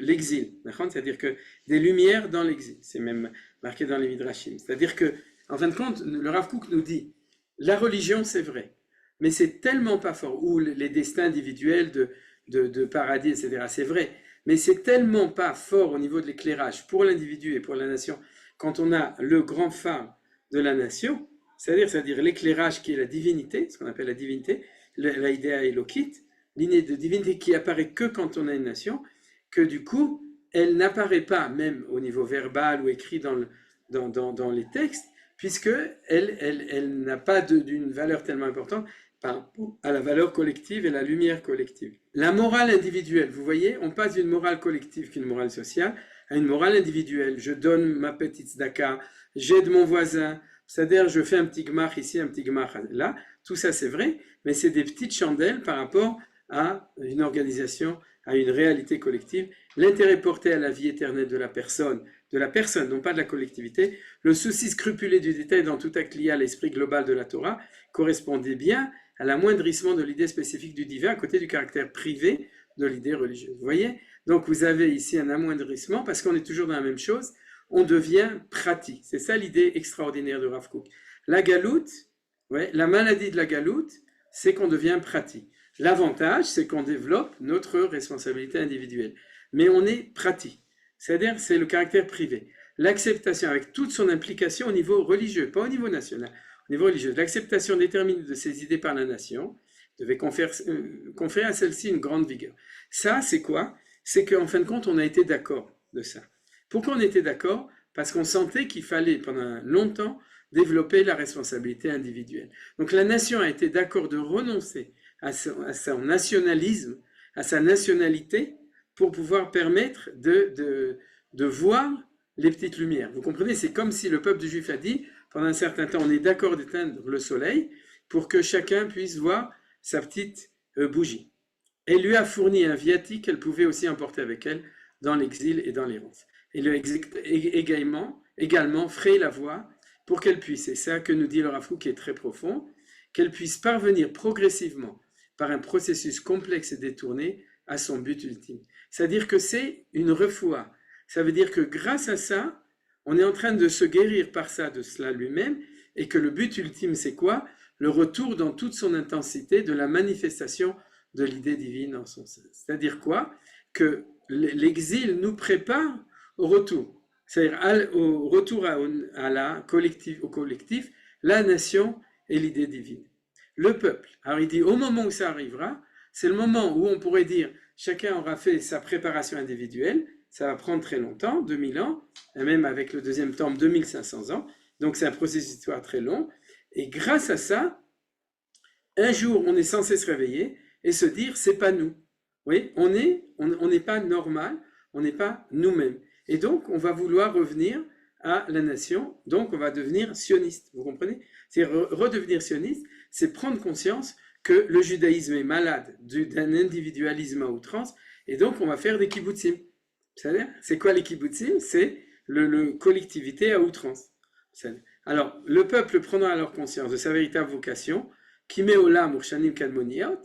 l'exil. C'est-à-dire que des lumières dans l'exil. C'est même marqué dans les Midrashim. C'est-à-dire que, en fin de compte, le Rav Kook nous dit, la religion, c'est vrai, mais c'est tellement pas fort, ou les destins individuels de paradis, etc., c'est vrai, mais c'est tellement pas fort au niveau de l'éclairage pour l'individu et pour la nation, quand on a le grand phare de la nation, c'est-à-dire l'éclairage qui est la divinité, ce qu'on appelle la divinité, l'idea Elokit, lignée de divinité qui apparaît que quand on a une nation, que du coup, elle n'apparaît pas même au niveau verbal ou écrit dans les textes, puisque elle n'a pas d'une valeur tellement importante par rapport à la valeur collective et la lumière collective. La morale individuelle, vous voyez, on passe d'une morale collective qu'une morale sociale à une morale individuelle. Je donne ma petite tzedaka, j'aide mon voisin, c'est-à-dire je fais un petit gmach ici, un petit gmach là, tout ça c'est vrai, mais c'est des petites chandelles par rapport à une organisation, à une réalité collective, l'intérêt porté à la vie éternelle de la personne, non pas de la collectivité, le souci scrupuleux du détail dans tout acte lié à l'esprit global de la Torah correspondait bien à l'amoindrissement de l'idée spécifique du divin à côté du caractère privé de l'idée religieuse. Vous voyez? Donc vous avez ici un amoindrissement parce qu'on est toujours dans la même chose, on devient pratique. C'est ça l'idée extraordinaire de Rav Kook. La galoute, ouais, la maladie de la galoute, c'est qu'on devient pratique. L'avantage, c'est qu'on développe notre responsabilité individuelle. Mais on est pratique. C'est-à-dire, c'est le caractère privé. L'acceptation avec toute son implication au niveau religieux, pas au niveau national, au niveau religieux. L'acceptation déterminée de ces idées par la nation devait conférer à celle-ci une grande vigueur. Ça, c'est quoi? C'est qu'en fin de compte, on a été d'accord de ça. Pourquoi on était d'accord? Parce qu'on sentait qu'il fallait, pendant longtemps, développer la responsabilité individuelle. Donc la nation a été d'accord de renoncer à son nationalisme, à sa nationalité, pour pouvoir permettre de voir les petites lumières. Vous comprenez? C'est comme si le peuple juif a dit, pendant un certain temps, on est d'accord d'éteindre le soleil pour que chacun puisse voir sa petite bougie. Elle lui a fourni un viatique qu'elle pouvait aussi emporter avec elle dans l'exil et dans l'errance. Et lui a également frayé la voie pour qu'elle puisse, et c'est ça que nous dit le Rav Kook qui est très profond, qu'elle puisse parvenir progressivement par un processus complexe et détourné à son but ultime. C'est-à-dire que c'est une refoua. Ça veut dire que grâce à ça, on est en train de se guérir par ça, de cela lui-même, et que le but ultime, c'est quoi? Le retour dans toute son intensité de la manifestation de l'idée divine en son sein. C'est-à-dire quoi? Que l'exil nous prépare au retour. C'est-à-dire au retour au collectif, la nation et l'idée divine. Le peuple. Alors il dit, au moment où ça arrivera, c'est le moment où on pourrait dire, chacun aura fait sa préparation individuelle, ça va prendre très longtemps, 2000 ans, et même avec le deuxième temple, 2500 ans, donc c'est un processus d'histoire très long, et grâce à ça, un jour, on est censé se réveiller et se dire, c'est pas nous. Oui, on n'est pas normal, on n'est pas nous-mêmes. Et donc, on va vouloir revenir à la nation, donc on va devenir sioniste, vous comprenez? C'est redevenir sioniste, c'est prendre conscience que le judaïsme est malade d'un individualisme à outrance, et donc on va faire des kibbutzim. C'est quoi les kibbutzim? C'est le collectivité à outrance. Alors, le peuple prenant alors conscience de sa véritable vocation, qui met au lam urshanim kadmoniot,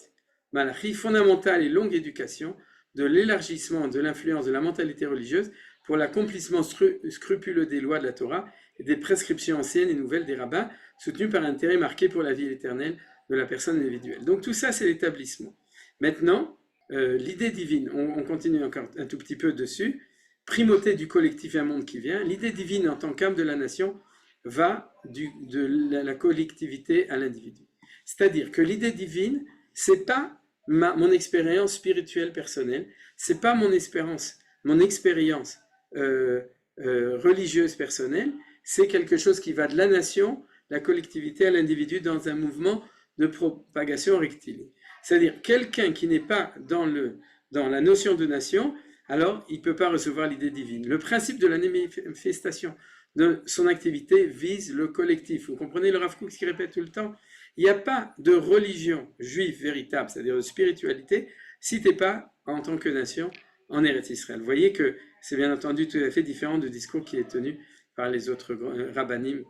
malachi, fondamentale et longue éducation, de l'élargissement de l'influence de la mentalité religieuse pour l'accomplissement scrupuleux des lois de la Torah et des prescriptions anciennes et nouvelles des rabbins, soutenues par un intérêt marqué pour la vie éternelle de la personne individuelle. Donc tout ça, c'est l'établissement. Maintenant, l'idée divine, on continue encore un tout petit peu dessus, primauté du collectif et un monde qui vient, l'idée divine en tant qu'âme de la nation va de la collectivité à l'individu. C'est-à-dire que l'idée divine, c'est pas mon expérience spirituelle personnelle, c'est pas mon expérience religieuse personnelle, c'est quelque chose qui va de la nation, la collectivité à l'individu dans un mouvement de propagation rectiligne. C'est-à-dire quelqu'un qui n'est pas dans la notion de nation, alors il ne peut pas recevoir l'idée divine. Le principe de la manifestation de son activité vise le collectif. Vous comprenez le Rav Kook qui répète tout le temps? Il n'y a pas de religion juive véritable, c'est-à-dire de spiritualité, si tu n'es pas, en tant que nation, en Eretz Israël. Vous voyez que c'est bien entendu tout à fait différent du discours qui est tenu par les autres rabbanim,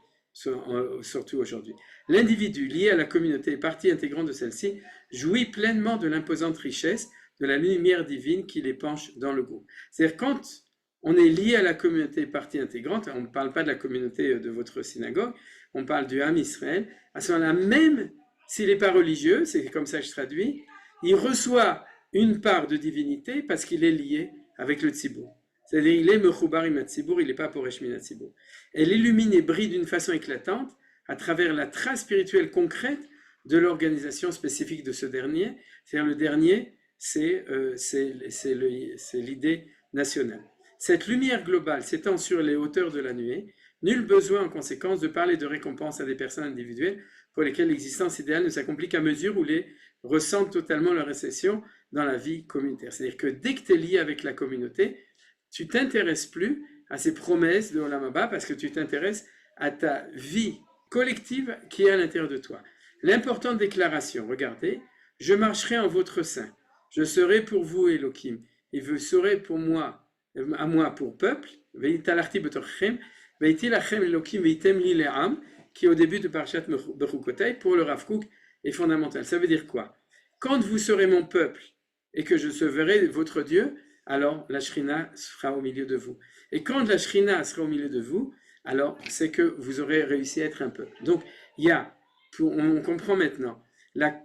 surtout aujourd'hui. L'individu lié à la communauté et partie intégrante de celle-ci jouit pleinement de l'imposante richesse de la lumière divine qui l'épanche dans le groupe. C'est-à-dire quand on est lié à la communauté partie intégrante, on ne parle pas de la communauté de votre synagogue, on parle du Ham Israël, à ce moment-là, même s'il n'est pas religieux, c'est comme ça que je traduis, il reçoit une part de divinité parce qu'il est lié avec le Tzibour. C'est-à-dire il est Mechoubar im Tzibour, il n'est pas Poresh min Tzibour. Elle illumine et brille d'une façon éclatante à travers la trace spirituelle concrète de l'organisation spécifique de ce dernier. C'est-à-dire le dernier, c'est l'idée nationale. Cette lumière globale s'étend sur les hauteurs de la nuée. Nul besoin en conséquence de parler de récompense à des personnes individuelles pour lesquelles l'existence idéale ne s'accomplit qu'à mesure où les ressentent totalement leur récession dans la vie communautaire. C'est-à-dire que dès que tu es lié avec la communauté, tu t'intéresses plus à ces promesses de Olam Haba parce que tu t'intéresses à ta vie collective qui est à l'intérieur de toi. L'importante déclaration, regardez, je marcherai en votre sein, je serai pour vous Elohim, et vous serez pour moi, à moi pour peuple, qui au début de Parashat Bechukotai pour le Rav Kook est fondamental. Ça veut dire quoi? Quand vous serez mon peuple et que je serai votre Dieu, alors la Shrina sera au milieu de vous. Et quand la Shrina sera au milieu de vous, alors c'est que vous aurez réussi à être un peuple. Donc on comprend maintenant,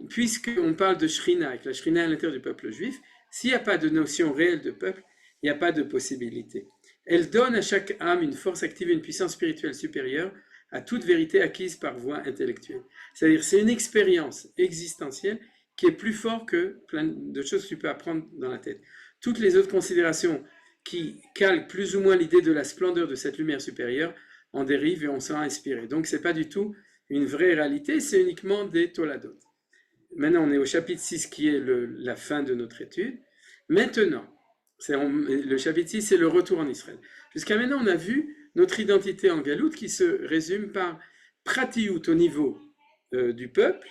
puisqu'on parle de Shrina, avec la Shrina à l'intérieur du peuple juif, s'il n'y a pas de notion réelle de peuple, il n'y a pas de possibilité. Elle donne à chaque âme une force active, une puissance spirituelle supérieure à toute vérité acquise par voie intellectuelle. C'est-à-dire c'est une expérience existentielle qui est plus forte que plein de choses que tu peux apprendre dans la tête. Toutes les autres considérations qui calquent plus ou moins l'idée de la splendeur de cette lumière supérieure en dérivent et on s'en inspiré. Donc c'est pas du tout une vraie réalité, c'est uniquement des toladot. Maintenant on est au chapitre 6 qui est la fin de notre étude. Maintenant, le chapitre 6 c'est le retour en Israël. Jusqu'à maintenant on a vu notre identité en Galout qui se résume par pratiout au niveau du peuple,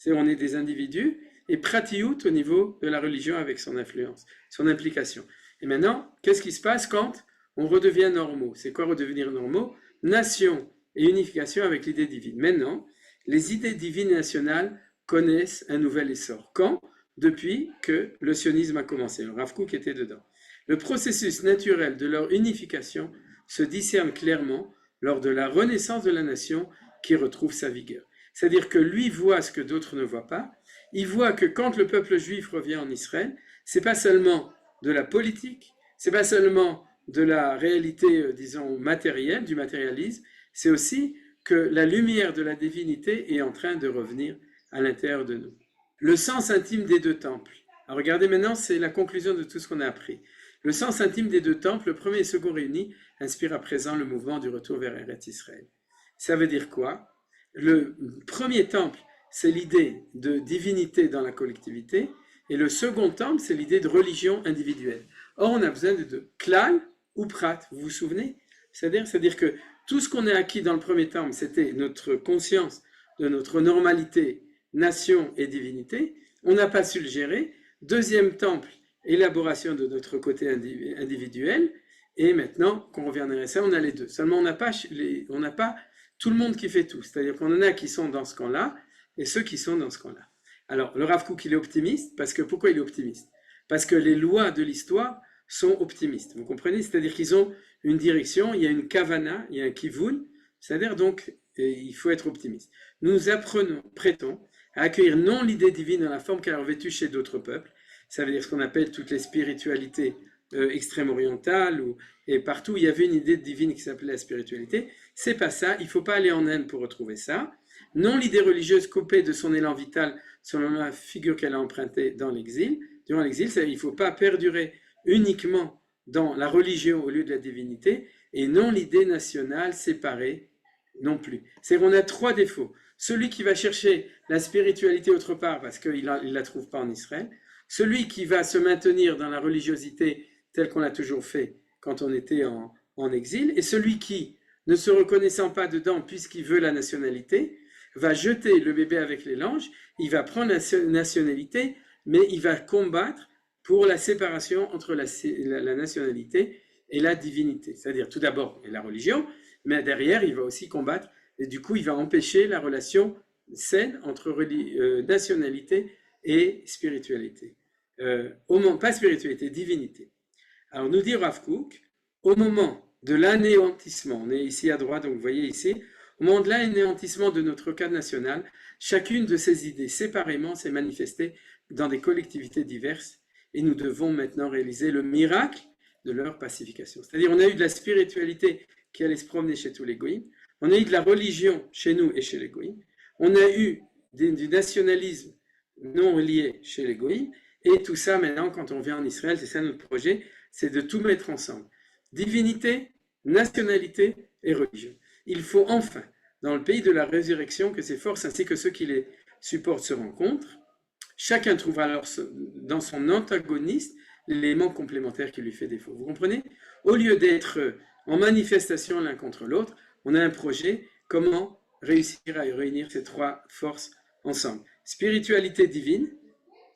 on est des individus, et pratiout au niveau de la religion avec son influence, son implication. Et maintenant, qu'est-ce qui se passe quand on redevient normaux? C'est quoi redevenir normaux? Nation et unification avec l'idée divine. Maintenant, les idées divines et nationales connaissent un nouvel essor. Quand? Depuis que le sionisme a commencé. Le Rav Kook était dedans. Le processus naturel de leur unification se discerne clairement lors de la renaissance de la nation qui retrouve sa vigueur. C'est-à-dire que lui voit ce que d'autres ne voient pas. Il voit que quand le peuple juif revient en Israël, c'est pas seulement de la politique, c'est pas seulement de la réalité, disons, matérielle, du matérialisme, c'est aussi que la lumière de la divinité est en train de revenir à l'intérieur de nous. Le sens intime des deux temples. Alors regardez maintenant, c'est la conclusion de tout ce qu'on a appris. Le sens intime des deux temples, le premier et le second réunis, inspire à présent le mouvement du retour vers Eretz Israël. Ça veut dire quoi? Le premier temple, c'est l'idée de divinité dans la collectivité, et le second temple, c'est l'idée de religion individuelle. Or, on a besoin de deux, klal ou prat, vous vous souvenez? C'est-à-dire que tout ce qu'on a acquis dans le premier temple, c'était notre conscience de notre normalité, nation et divinité, on n'a pas su le gérer. Deuxième temple, élaboration de notre côté individuel, et maintenant qu'on revient en RSA, on a les deux. Seulement, on n'a pas tout le monde qui fait tout. C'est-à-dire qu'on en a qui sont dans ce camp-là, et ceux qui sont dans ce camp-là. Alors, le Rav Kook, il est optimiste, parce que pourquoi il est optimiste? Parce que les lois de l'histoire sont optimistes. Vous comprenez? C'est-à-dire qu'ils ont une direction, il y a une kavana, il y a un kivun, c'est-à-dire donc, il faut être optimiste. Nous prêtons à accueillir non l'idée divine dans la forme qu'elle a revêtue chez d'autres peuples, ça veut dire ce qu'on appelle toutes les spiritualités extrême-orientales, et partout il y avait une idée divine qui s'appelait la spiritualité. C'est pas ça, il faut pas aller en Inde pour retrouver ça. Non l'idée religieuse coupée de son élan vital selon la figure qu'elle a empruntée durant l'exil, il ne faut pas perdurer uniquement dans la religion au lieu de la divinité, et non l'idée nationale séparée non plus. C'est qu'on a trois défauts. Celui qui va chercher la spiritualité autre part parce qu'il ne la trouve pas en Israël, celui qui va se maintenir dans la religiosité telle qu'on l'a toujours fait quand on était en exil, et celui qui, ne se reconnaissant pas dedans puisqu'il veut la nationalité, va jeter le bébé avec les langes, il va prendre la nationalité, mais il va combattre pour la séparation entre la nationalité et la divinité. C'est-à-dire tout d'abord la religion, mais derrière il va aussi combattre, et du coup il va empêcher la relation saine entre nationalité et spiritualité. Pas spiritualité, divinité. Alors nous dit Rav Kook, au moment de l'anéantissement, on est ici à droite, donc vous voyez ici, au moment de l'anéantissement de notre cadre national, chacune de ces idées séparément s'est manifestée dans des collectivités diverses, et nous devons maintenant réaliser le miracle de leur pacification. C'est-à-dire on a eu de la spiritualité qui allait se promener chez tous les goïms, on a eu de la religion chez nous et chez les goïms, on a eu du nationalisme non relié chez les Goïms. Et tout ça, maintenant, quand on vient en Israël, c'est ça notre projet, c'est de tout mettre ensemble. Divinité, nationalité et religion. Il faut enfin, dans le pays de la résurrection, que ces forces ainsi que ceux qui les supportent se rencontrent. Chacun trouvera alors dans son antagoniste l'élément complémentaire qui lui fait défaut. Vous comprenez? Au lieu d'être en manifestation l'un contre l'autre, on a un projet, comment réussir à réunir ces trois forces ensemble. Spiritualité divine,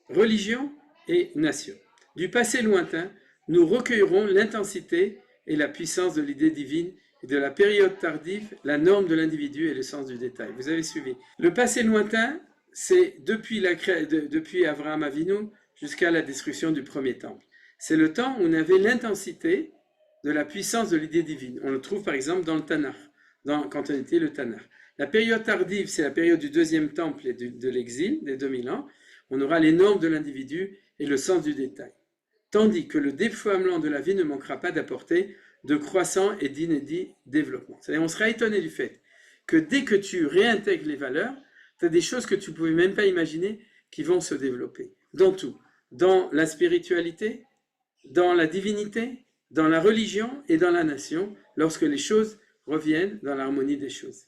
religion et nation. Du passé lointain, nous recueillerons l'intensité et la puissance de l'idée divine et de la période tardive, la norme de l'individu et le sens du détail. Vous avez suivi. Le passé lointain, c'est depuis Abraham Avinu jusqu'à la destruction du premier temple. C'est le temps où on avait l'intensité de la puissance de l'idée divine. On le trouve par exemple dans le Tanakh, quand on était le Tanakh. La période tardive, c'est la période du deuxième temple et de l'exil, des 2000 ans. On aura les normes de l'individu et le sens du détail. Tandis que le déploiement de la vie ne manquera pas d'apporter de croissant et d'inédit développement. C'est-à-dire, on sera étonné du fait que dès que tu réintègres les valeurs, tu as des choses que tu ne pouvais même pas imaginer qui vont se développer. Dans tout. Dans la spiritualité, dans la divinité, dans la religion et dans la nation, lorsque les choses reviennent dans l'harmonie des choses.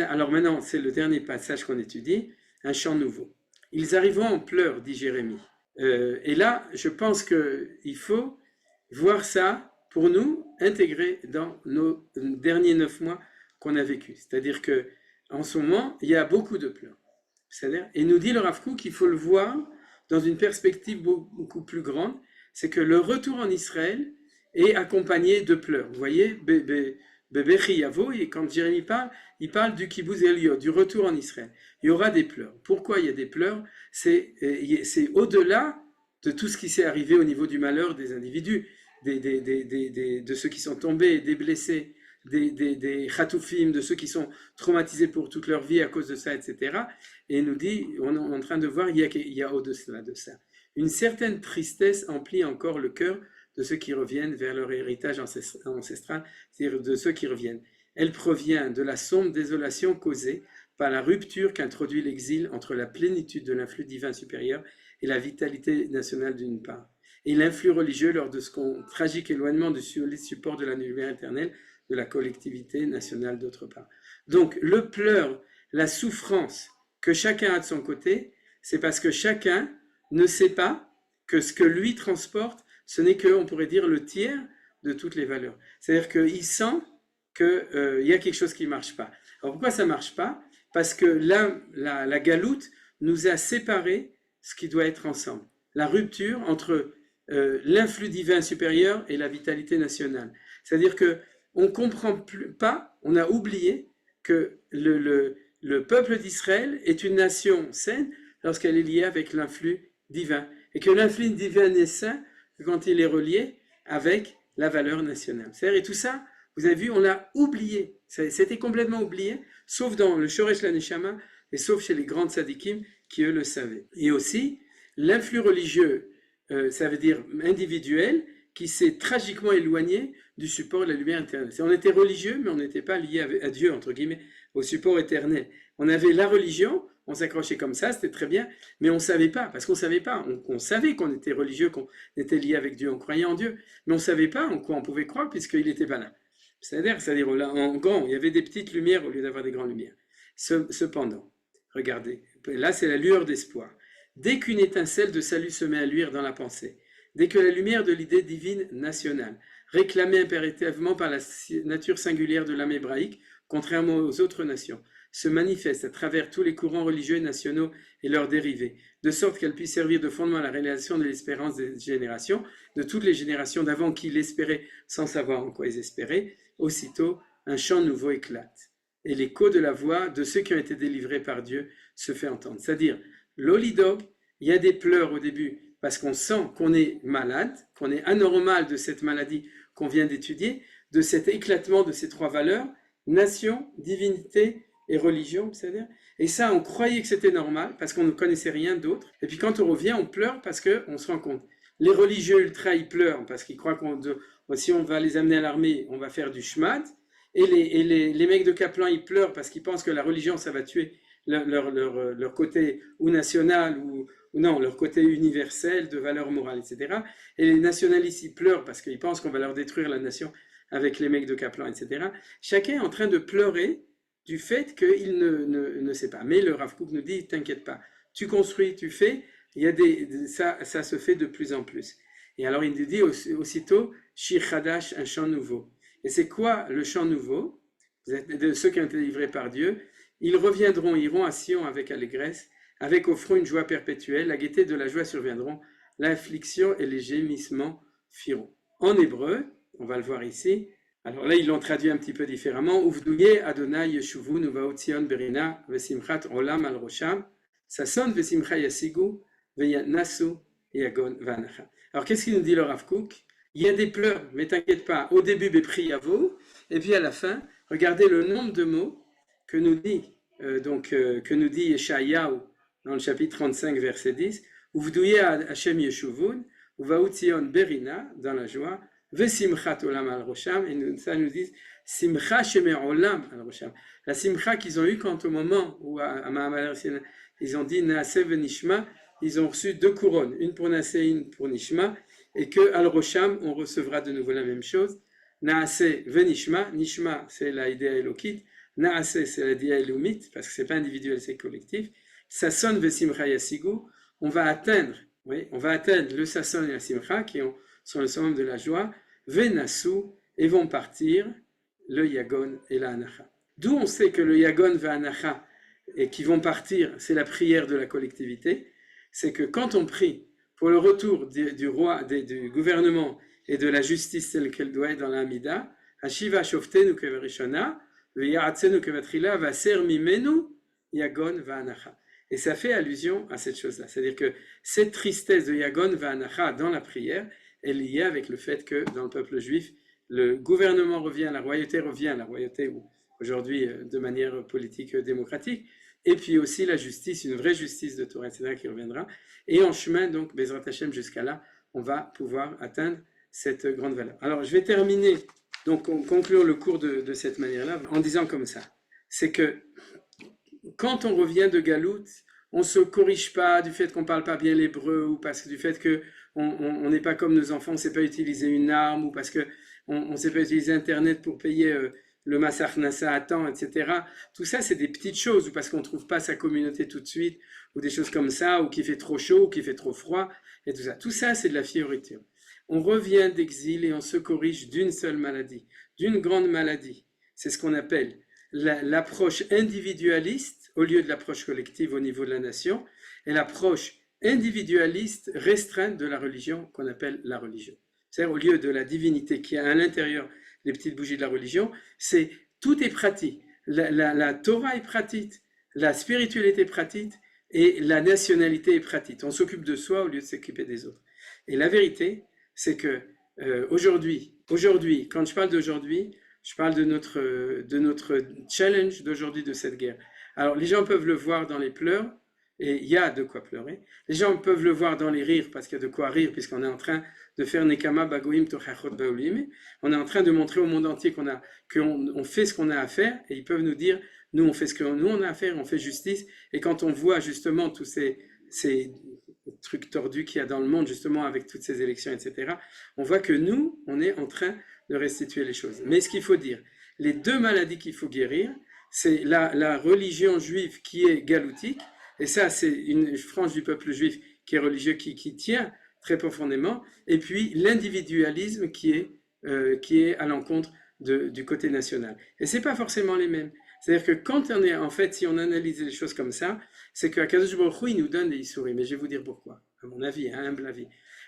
Alors maintenant, c'est le dernier passage qu'on étudie, un chant nouveau. Ils arriveront en pleurs, dit Jérémie. Et là, je pense qu'il faut voir ça, pour nous, intégré dans nos derniers 9 mois qu'on a vécu. C'est-à-dire que en ce moment, il y a beaucoup de pleurs. Et nous dit le Rav Kook qu'il faut le voir dans une perspective beaucoup plus grande, c'est que le retour en Israël est accompagné de pleurs. Vous voyez, Bebechi Yavo, et quand Jérémie parle, il parle du Kibbutz Eliot, du retour en Israël. Il y aura des pleurs. Pourquoi il y a des pleurs? C'est au-delà de tout ce qui s'est arrivé au niveau du malheur des individus, de ceux qui sont tombés, des blessés, des chatoufim, de ceux qui sont traumatisés pour toute leur vie à cause de ça, etc. Et il nous dit, on est en train de voir, il y a au-delà de ça. Une certaine tristesse emplit encore le cœur de ceux qui reviennent vers leur héritage ancestral, c'est-à-dire de ceux qui reviennent. Elle provient de la sombre désolation causée par la rupture qu'introduit l'exil entre la plénitude de l'influx divin supérieur et la vitalité nationale d'une part, et l'influx religieux lors de ce tragique éloignement du support de la lumière éternelle de la collectivité nationale d'autre part. Donc le pleur, la souffrance que chacun a de son côté, c'est parce que chacun ne sait pas que ce que lui transporte, ce n'est que, on pourrait dire, le tiers de toutes les valeurs. C'est-à-dire qu'il sent qu'il y a quelque chose qui ne marche pas. Alors pourquoi ça ne marche pas? Parce que la galoute nous a séparé ce qui doit être ensemble. La rupture entre l'influx divin supérieur et la vitalité nationale. C'est-à-dire qu'on ne comprend pas, on a oublié que le peuple d'Israël est une nation saine lorsqu'elle est liée avec l'influx divin. Et que l'influx divin n'est sain que quand il est relié avec la valeur nationale. C'est-à-dire, et tout ça, vous avez vu, on l'a oublié. C'était complètement oublié, sauf dans le Shoresh la Neshama et sauf chez les grandes tzadikim qui, eux, le savaient. Et aussi, l'influx religieux, ça veut dire individuel, qui s'est tragiquement éloigné du support de la lumière éternelle. On était religieux, mais on n'était pas lié à Dieu, entre guillemets, au support éternel. On avait la religion, on s'accrochait comme ça, c'était très bien, mais on ne savait pas, parce qu'on ne savait pas. On savait qu'on était religieux, qu'on était lié avec Dieu, on croyait en Dieu, mais on ne savait pas en quoi on pouvait croire, puisqu'il n'était pas là. C'est-à-dire en grand, il y avait des petites lumières au lieu d'avoir des grandes lumières. Cependant, regardez, là c'est la lueur d'espoir. Dès qu'une étincelle de salut se met à luire dans la pensée, dès que la lumière de l'idée divine nationale, réclamée impérativement par la nature singulière de l'âme hébraïque, contrairement aux autres nations, se manifeste à travers tous les courants religieux nationaux et leurs dérivés, de sorte qu'elle puisse servir de fondement à la réalisation de l'espérance des générations, de toutes les générations d'avant qui l'espéraient sans savoir en quoi ils espéraient. Aussitôt, un chant nouveau éclate, et l'écho de la voix de ceux qui ont été délivrés par Dieu se fait entendre. C'est-à-dire, l'olidog, il y a des pleurs au début, parce qu'on sent qu'on est malade, qu'on est anormal de cette maladie qu'on vient d'étudier, de cet éclatement de ces trois valeurs, nation, divinité et religion, c'est-à-dire. Et ça, on croyait que c'était normal, parce qu'on ne connaissait rien d'autre. Et puis quand on revient, on pleure parce qu'on se rend compte. Les religieux ultra, ils pleurent, parce qu'ils croient si on va les amener à l'armée, on va faire du shmad. Et les mecs de Kaplan, ils pleurent parce qu'ils pensent que la religion, ça va tuer leur côté ou national ou non, leur côté universel de valeurs morales, etc. Et les nationalistes, ils pleurent parce qu'ils pensent qu'on va leur détruire la nation avec les mecs de Kaplan, etc. Chacun est en train de pleurer du fait qu'il ne sait pas. Mais le Rav Kook nous dit, t'inquiète pas, tu construis, tu fais, il y a ça se fait de plus en plus. Et alors il nous dit aussitôt, Shir Chadash, un chant nouveau. Et c'est quoi le chant nouveau? De ceux qui ont été livrés par Dieu, ils reviendront, iront à Sion avec allégresse, avec au front une joie perpétuelle, la gaieté de la joie surviendront, l'affliction et les gémissements fuiront. En hébreu, on va le voir ici, alors là ils l'ont traduit un petit peu différemment, Uvdouye Adonai Yeshuvu Nuvaot Sion Berina Vesimchat Olam al Rosham, ça sonne Vesimcha Yasigu Veyanasu Yagon Vanacha. Alors qu'est-ce qu'il nous dit le Rav Kook? Il y a des pleurs, mais t'inquiète pas, au début Bepri Yavo, et puis à la fin, regardez le nombre de mots que nous dit Yeshayahu dans le chapitre 35, verset 10, Uvdouye Hashem Yeshuvun, Uvaot Sion Berina, dans la joie, Vesimchat Olam al Rosham, et ça nous dit Simcha Shemer Olam al Rosham. La simcha qu'ils ont eu quand au moment où à Mahamad ils ont dit Naaseh Venishma, ils ont reçu 2 couronnes, une pour Naaseh, une pour Nishma, et que al Rosham, on recevra de nouveau la même chose. Naaseh Venishma, Nishma c'est la idée élokite, Naaseh c'est la idée élomite, parce que c'est pas individuel, c'est collectif. Sasson Vesimcha Yasigu, on va atteindre le Sasson et la Simcha qui sont le summum de la joie, Venasu, et vont partir le Yagon et la Anacha. D'où on sait que le Yagon va Anacha et qui vont partir, c'est la prière de la collectivité, c'est que quand on prie pour le retour du roi, du gouvernement et de la justice telle qu'elle doit être dans la Hamida, Hashiva Shoftenu Keverishona, Ve'yaratzenu Kevatrila, Vaser Mimenu, Yagon va Anacha. Et ça fait allusion à cette chose-là. C'est-à-dire que cette tristesse de Yagon va Anacha dans la prière est liée avec le fait que dans le peuple juif, le gouvernement revient, la royauté aujourd'hui de manière politique démocratique, et puis aussi la justice, une vraie justice de Torah, etc., qui reviendra. Et en chemin, donc, Bezrat Hashem, jusqu'à là, on va pouvoir atteindre cette grande valeur. Alors, je vais terminer, donc conclure le cours de cette manière-là, en disant comme ça. C'est que quand on revient de Galout, on ne se corrige pas du fait qu'on ne parle pas bien l'hébreu, ou parce que du fait qu'on n'est pas comme nos enfants, on ne sait pas utiliser une arme, ou parce qu'on ne sait pas utiliser Internet pour payer le Massach Nassa à temps, etc. Tout ça, c'est des petites choses, ou parce qu'on ne trouve pas sa communauté tout de suite, ou des choses comme ça, ou qu'il fait trop chaud, ou qu'il fait trop froid, et tout ça. Tout ça, c'est de la fioriture. On revient d'exil et on se corrige d'une seule maladie, d'une grande maladie. C'est ce qu'on appelle l'approche individualiste au lieu de l'approche collective au niveau de la nation, et l'approche individualiste restreinte de la religion qu'on appelle la religion. C'est-à-dire au lieu de la divinité qui a à l'intérieur les petites bougies de la religion, c'est tout est pratique. La Torah est pratique, la spiritualité est pratique et la nationalité est pratique. On s'occupe de soi au lieu de s'occuper des autres. Et la vérité, c'est que aujourd'hui, quand je parle d'aujourd'hui, je parle de notre challenge d'aujourd'hui de cette guerre. Alors les gens peuvent le voir dans les pleurs, et il y a de quoi pleurer. Les gens peuvent le voir dans les rires, parce qu'il y a de quoi rire, puisqu'on est en train de faire Nekama Bagoim Tochachot Baolim. On est en train de montrer au monde entier qu'on fait ce qu'on a à faire, et ils peuvent nous dire, nous on fait ce que nous on a à faire, on fait justice. Et quand on voit justement tous ces trucs tordus qu'il y a dans le monde, justement avec toutes ces élections, etc., on voit que nous, on est en train de restituer les choses. Mais ce qu'il faut dire, les 2 maladies qu'il faut guérir, c'est la religion juive qui est galoutique, et ça c'est une frange du peuple juif qui est religieux, qui tient très profondément, et puis l'individualisme qui est à l'encontre du côté national. Et c'est pas forcément les mêmes. C'est-à-dire que quand on est, en fait, si on analyse les choses comme ça, c'est qu'Akadosh Baruch Hu, il nous donne des Issourim, mais je vais vous dire pourquoi, à mon avis, humble avis.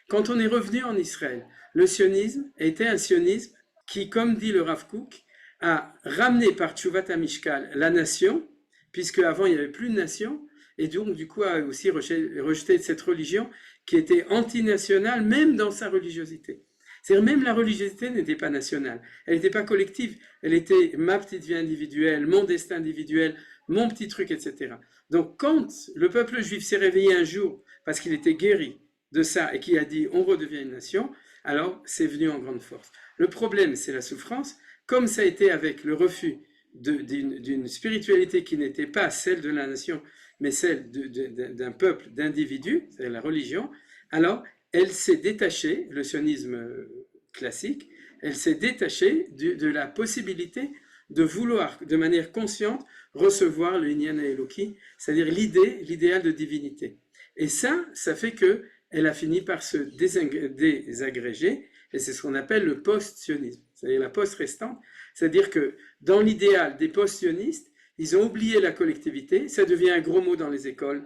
Quand on est revenu en Israël, le sionisme était un sionisme qui, comme dit le Rav Kook, a ramené par Tchouvat HaMishkal la nation, puisque avant il n'y avait plus de nation, et donc du coup a aussi rejeté cette religion qui était antinationale, même dans sa religiosité. C'est-à-dire même la religiosité n'était pas nationale, elle n'était pas collective, elle était ma petite vie individuelle, mon destin individuel, mon petit truc, etc. Donc quand le peuple juif s'est réveillé un jour, parce qu'il était guéri de ça, et qui a dit on redevient une nation, alors c'est venu en grande force. Le problème, c'est la souffrance, comme ça a été avec le refus d'une spiritualité qui n'était pas celle de la nation, mais celle d'un peuple, d'individus, c'est la religion, alors elle s'est détachée, le sionisme classique, elle s'est détachée de la possibilité de vouloir, de manière consciente, recevoir le Inyan Eloki, c'est-à-dire l'idéal de divinité. Et ça fait que elle a fini par se désagréger, et c'est ce qu'on appelle le post-sionisme, c'est-à-dire la post-restante, c'est-à-dire que dans l'idéal des post-sionistes, ils ont oublié la collectivité, ça devient un gros mot dans les écoles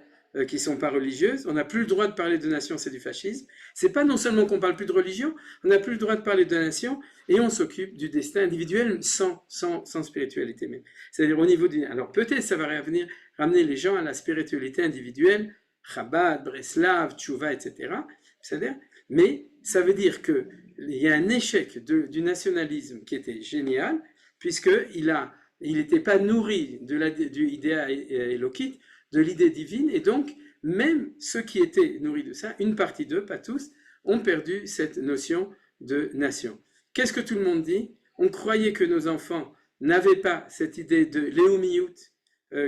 qui ne sont pas religieuses, on n'a plus le droit de parler de nation, c'est du fascisme, c'est pas non seulement qu'on parle plus de religion, on n'a plus le droit de parler de nation, et on s'occupe du destin individuel sans spiritualité même. C'est-à-dire au niveau du... Alors peut-être ça va ramener les gens à la spiritualité individuelle, Chabad, Breslav, Tchouva, etc. C'est-à-dire, mais ça veut dire qu'il y a un échec du nationalisme qui était génial, puisqu'il n'était pas nourri du idéal élokite, de l'idée divine, et donc même ceux qui étaient nourris de ça, une partie d'eux, pas tous, ont perdu cette notion de nation. Qu'est-ce que tout le monde dit? On croyait que nos enfants n'avaient pas cette idée de léomiout,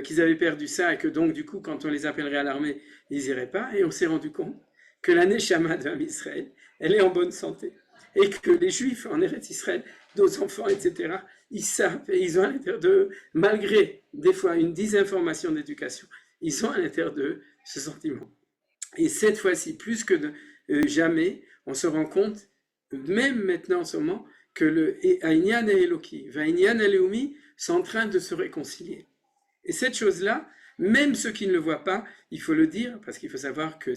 qu'ils avaient perdu ça, et que donc du coup quand on les appellerait à l'armée, ils n'iraient pas, et on s'est rendu compte que la Neshama de Israël, elle est en bonne santé, et que les Juifs en Eretz Israël, nos enfants, etc., ils savent, et ils ont à l'intérieur d'eux, malgré des fois une désinformation d'éducation, ils ont à l'intérieur d'eux ce sentiment. Et cette fois-ci, plus que jamais, on se rend compte, même maintenant en ce moment, que le Aïnyan et Eloki, Vaïnyan et Leumi sont en train de se réconcilier. Et cette chose-là, même ceux qui ne le voient pas, il faut le dire, parce qu'il faut savoir que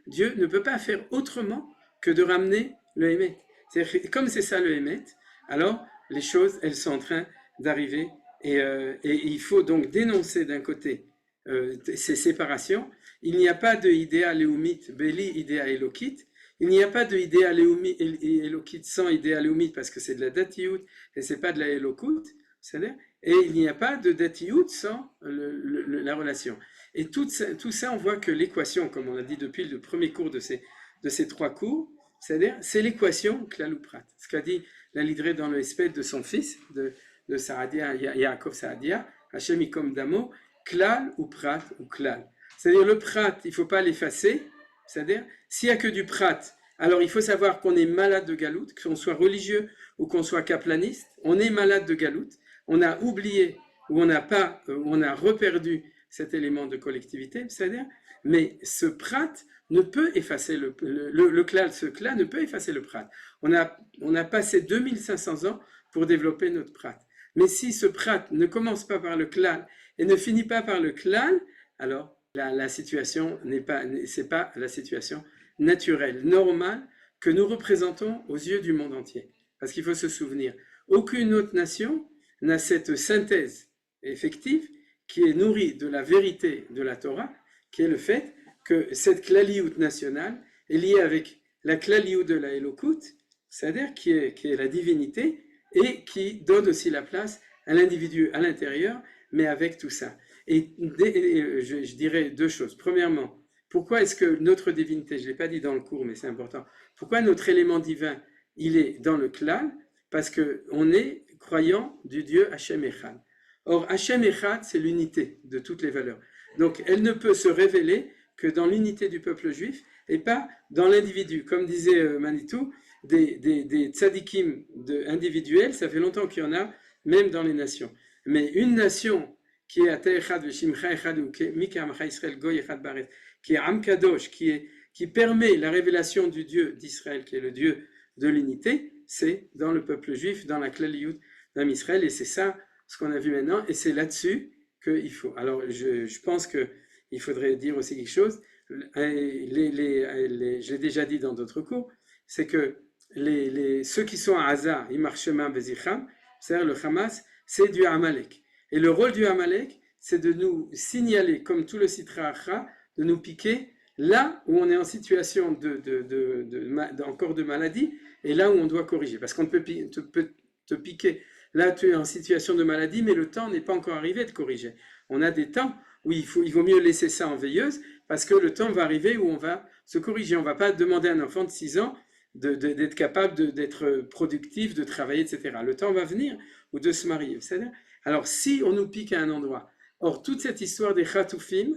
Dieu ne peut pas faire autrement que de ramener le Hémet. Comme c'est ça le Hémet, alors les choses, elles sont en train d'arriver, et il faut donc dénoncer d'un côté ces séparations. Il n'y a pas de idéa léoumite, Béli idéa élokite. Il n'y a pas de idéa élokite sans idéa léoumite parce que c'est de la datiout et c'est pas de la élokut. Et il n'y a pas de datiout sans la relation. Et tout ça, on voit que l'équation, comme on l'a dit depuis le premier cours de ces trois cours, c'est-à-dire, c'est l'équation Klalouprat. Ce qu'a dit la Lidré dans le Espède de son fils, de Saadia, Yaakov Saadia, Hachem Ikom Damo, Klal ou Prat ou Klal. C'est-à-dire, le Prat, il ne faut pas l'effacer. C'est-à-dire, s'il n'y a que du Prat, alors il faut savoir qu'on est malade de galoute, qu'on soit religieux ou qu'on soit kaplaniste, on est malade de galoute. On a oublié ou on a reperdu cet élément de collectivité, c'est-à-dire, mais ce prat ne peut effacer le klal, ce klal ne peut effacer le prat. On a passé 2500 ans pour développer notre prat. Mais si ce prat ne commence pas par le klal et ne finit pas par le klal, alors la situation c'est pas la situation naturelle, normale que nous représentons aux yeux du monde entier. Parce qu'il faut se souvenir, aucune autre nation n'a cette synthèse effective qui est nourrie de la vérité de la Torah, qui est le fait que cette klaliout nationale est liée avec la klaliout de la Elokut, c'est-à-dire qui est la divinité, et qui donne aussi la place à l'individu à l'intérieur, mais avec tout ça. Et je dirais deux choses. Premièrement, pourquoi est-ce que notre divinité, je ne l'ai pas dit dans le cours, mais c'est important, pourquoi notre élément divin, il est dans le klal? Parce qu'on est croyant du Dieu Hachem Echad. Or, Hachem Echad, c'est l'unité de toutes les valeurs. Donc, elle ne peut se révéler que dans l'unité du peuple juif et pas dans l'individu. Comme disait Manitou, des tzadikim individuels, ça fait longtemps qu'il y en a, même dans les nations. Mais une nation qui est Ata Echad, Veshimcha Echad, ou Mika Amcha Israël, Goy Echad Baret, qui est Am Kadosh, qui permet la révélation du Dieu d'Israël, qui est le Dieu de l'unité, c'est dans le peuple juif, dans la Klaliout d'Am Israël, et c'est ça ce qu'on a vu maintenant, et c'est là-dessus qu'il faut. Alors, je pense qu'il faudrait dire aussi quelque chose, je l'ai déjà dit dans d'autres cours, c'est que ceux qui sont à Haza, Imar Shema Bezicham, c'est-à-dire le Hamas, c'est du Amalek. Et le rôle du Amalek, c'est de nous signaler, comme tout le Sitra Achra, de nous piquer là où on est en situation encore de maladie, et là où on doit corriger. Parce qu'on peut te piquer, là tu es en situation de maladie, mais le temps n'est pas encore arrivé de corriger. On a des temps où il vaut mieux laisser ça en veilleuse, parce que le temps va arriver où on va se corriger. On ne va pas demander à un enfant de 6 ans d'être capable d'être productif, de travailler, etc. Le temps va venir, ou de se marier. Alors, si on nous pique à un endroit, or, toute cette histoire des Khatoufim,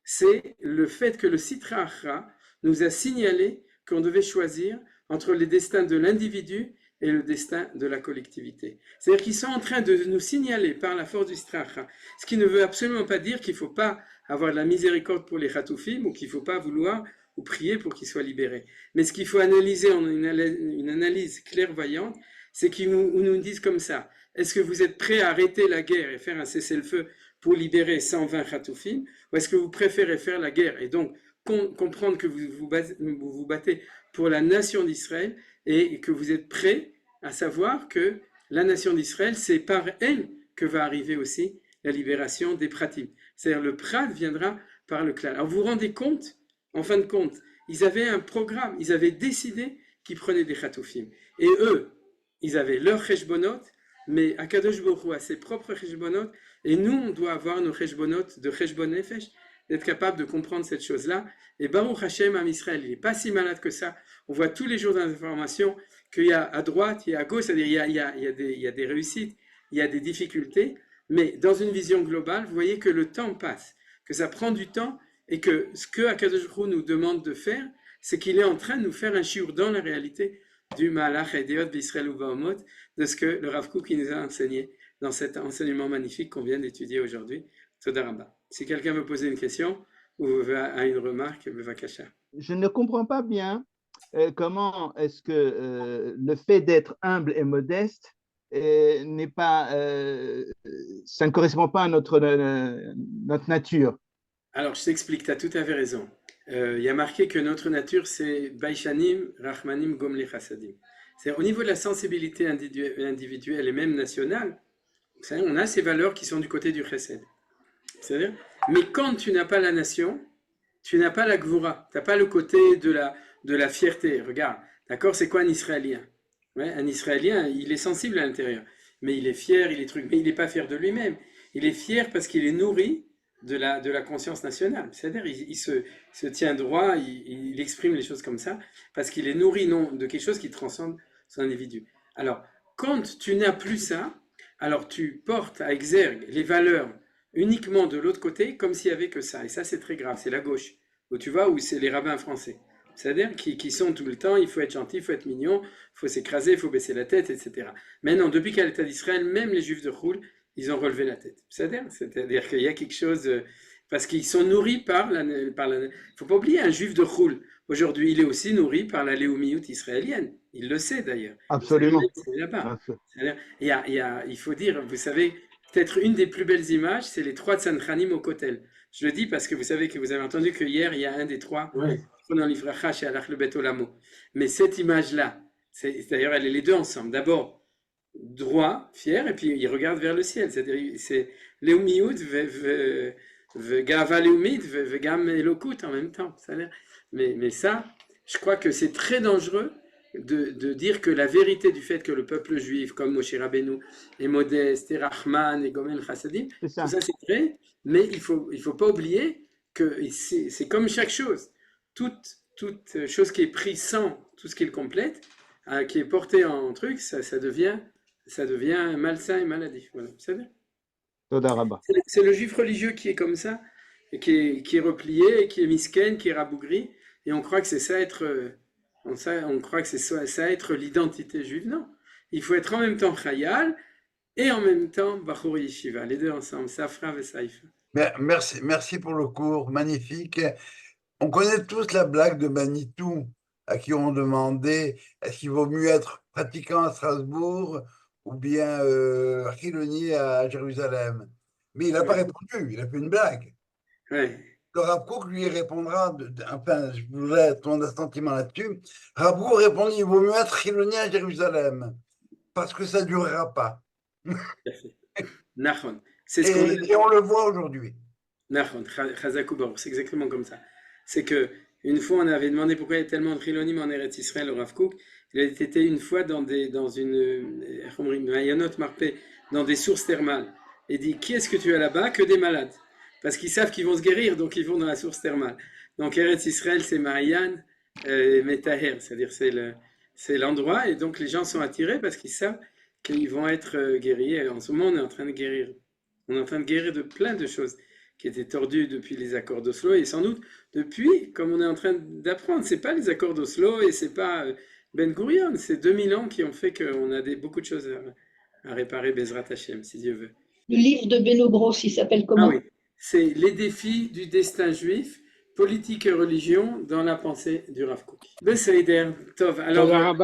c'est le fait que le Sitra Achra nous a signalé qu'on devait choisir entre les destins de l'individu et le destin de la collectivité. C'est-à-dire qu'ils sont en train de nous signaler par la force du Sitra Achra, ce qui ne veut absolument pas dire qu'il ne faut pas avoir de la miséricorde pour les Khatoufim ou qu'il ne faut pas vouloir ou prier pour qu'ils soient libérés. Mais ce qu'il faut analyser en une analyse clairvoyante, c'est qu'ils nous disent comme ça: est-ce que vous êtes prêts à arrêter la guerre et faire un cessez-le-feu pour libérer 120 Khatoufim, ou est-ce que vous préférez faire la guerre et donc comprendre que vous vous battez pour la nation d'Israël et que vous êtes prêts à savoir que la nation d'Israël, c'est par elle que va arriver aussi la libération des pratim. C'est-à-dire le prat viendra par le clan. Alors vous vous rendez compte, en fin de compte, ils avaient un programme, ils avaient décidé qu'ils prenaient des Khatoufim. Et eux, ils avaient leur cheshbonot, mais Akadosh Baruch Hu a ses propres cheshbonot, et nous, on doit avoir nos cheshbonot de cheshbon nefesh, d'être capable de comprendre cette chose-là. Et Baruch Hashem, Am Israël, il n'est pas si malade que ça. On voit tous les jours dans les informations qu'il y a à droite, il y a à gauche, c'est-à-dire il y a des réussites, il y a des difficultés, mais dans une vision globale, vous voyez que le temps passe, que ça prend du temps, et que ce que Akadosh Baruch Hu nous demande de faire, c'est qu'il est en train de nous faire un shiur dans la réalité du Malach Edeot B'Israël U'Bahamot, de ce que le Rav Kook nous a enseigné dans cet enseignement magnifique qu'on vient d'étudier aujourd'hui. Toda Rabba. Si quelqu'un veut poser une question ou a une remarque, bevakasha. Je ne comprends pas bien comment est-ce que le fait d'être humble et modeste n'est pas, ça ne correspond pas à notre nature. Alors, je t'explique, tu as tout à fait raison. Il y a marqué que notre nature, c'est Baishanim, Rachmanim, Gomli Chassadim. C'est au niveau de la sensibilité individuelle et même nationale, on a ces valeurs qui sont du côté du chesed. C'est-à-dire, mais quand tu n'as pas la nation, tu n'as pas la gvura, tu n'as pas le côté de la fierté. Regarde, d'accord, c'est quoi un Israélien? Ouais, un Israélien, il est sensible à l'intérieur, mais il est fier, mais il n'est pas fier de lui-même. Il est fier parce qu'il est nourri de la conscience nationale. C'est-à-dire, il se tient droit, il exprime les choses comme ça, parce qu'il est nourri non de quelque chose qui transcende son individu. Alors, quand tu n'as plus ça, alors tu portes à exergue les valeurs uniquement de l'autre côté, comme s'il n'y avait que ça. Et ça, c'est très grave, c'est la gauche. Où tu vois, où c'est les rabbins français. C'est-à-dire qui sont tout le temps, il faut être gentil, il faut être mignon, il faut s'écraser, il faut baisser la tête, etc. Maintenant, depuis qu'à l'État d'Israël, même les Juifs de Choul, ils ont relevé la tête. C'est-à-dire qu'il y a quelque chose... parce qu'ils sont nourris par la... Il ne faut pas oublier, un Juif de Choul, aujourd'hui, il est aussi nourri par la léomiout israélienne. Il le sait d'ailleurs. Absolument. Il faut dire, vous savez... Peut-être une des plus belles images, c'est les trois Tzanchanim au Kotel. Je le dis parce que vous savez que vous avez entendu que hier, il y a un des trois, dans l'Ifracha chez Alach le Bet Olamo. Mais cette image-là, d'ailleurs, elle est les deux ensemble. D'abord, droit, fier, et puis il regarde vers le ciel. C'est-à-dire, c'est Leumiyut, Gava Leumit, Gam Elokut en même temps. Mais ça, je crois que c'est très dangereux de dire que la vérité du fait que le peuple juif, comme Moshe Rabbeinu, est modeste, et Rahman, et Gomel Chassadim, tout ça c'est vrai, mais il faut pas oublier que c'est comme chaque chose. Toute chose qui est prise sans tout ce qu'il complète, qui est portée en truc, ça devient malsain et maladif. Voilà, vous savez. C'est le juif religieux qui est comme ça, et qui est replié, qui est misken, qui est rabougri, et on croit que c'est ça être... On croit que c'est ça être l'identité juive. Non. Il faut être en même temps Chayal et en même temps Bachur Yeshiva. Les deux ensemble, Safra et Saïfa. Merci pour le cours, magnifique. On connaît tous la blague de Manitou, à qui on demandait est-ce qu'il vaut mieux être pratiquant à Strasbourg ou bien Chiloni à Jérusalem. Mais il n'a pas répondu, il a fait une blague. Ouais. Le Rav Kook lui répondra, enfin, je voudrais ton sentiment là-dessus. Rav Kook répondit il vaut mieux être Chiloni à Jérusalem, parce que ça ne durera pas. Nachon. Et on le voit aujourd'hui. Nachon, Chazakou Baruch, c'est exactement comme ça. C'est que une fois, on avait demandé pourquoi il y a tellement de Chilonim en Eretz Israël au Rav Kook. Il a été une fois dans une Mayanot Marpé, dans des sources thermales. Et dit qui est-ce que tu as là-bas? Que des malades. Parce qu'ils savent qu'ils vont se guérir, donc ils vont dans la source thermale. Donc Eretz Israël, c'est Marian Metaher, c'est-à-dire c'est l'endroit, et donc les gens sont attirés parce qu'ils savent qu'ils vont être guéris. Et en ce moment, on est en train de guérir. On est en train de guérir de plein de choses qui étaient tordues depuis les accords d'Oslo. Et sans doute, depuis, comme on est en train d'apprendre, c'est pas les accords d'Oslo et c'est pas Ben Gurion. C'est 2000 ans qui ont fait qu'on a beaucoup de choses à réparer, Bezrat Hashem, si Dieu veut. Le livre de Beno Gross, il s'appelle comment? Ah oui, c'est Les défis du destin juif, politique et religion dans la pensée du Rav Kook. Besséder, Tov. Alors,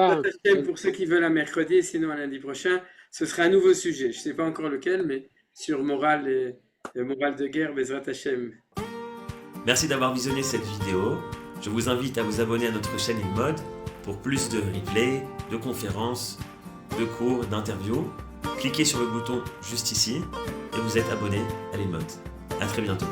pour ceux qui veulent à mercredi, sinon à lundi prochain, ce sera un nouveau sujet. Je ne sais pas encore lequel, mais sur morale de guerre, Bezrat Hashem. Merci d'avoir visionné cette vidéo. Je vous invite à vous abonner à notre chaîne InMode pour plus de replays, de conférences, de cours, d'interviews. Cliquez sur le bouton juste ici et vous êtes abonné à l'InMode. À très bientôt.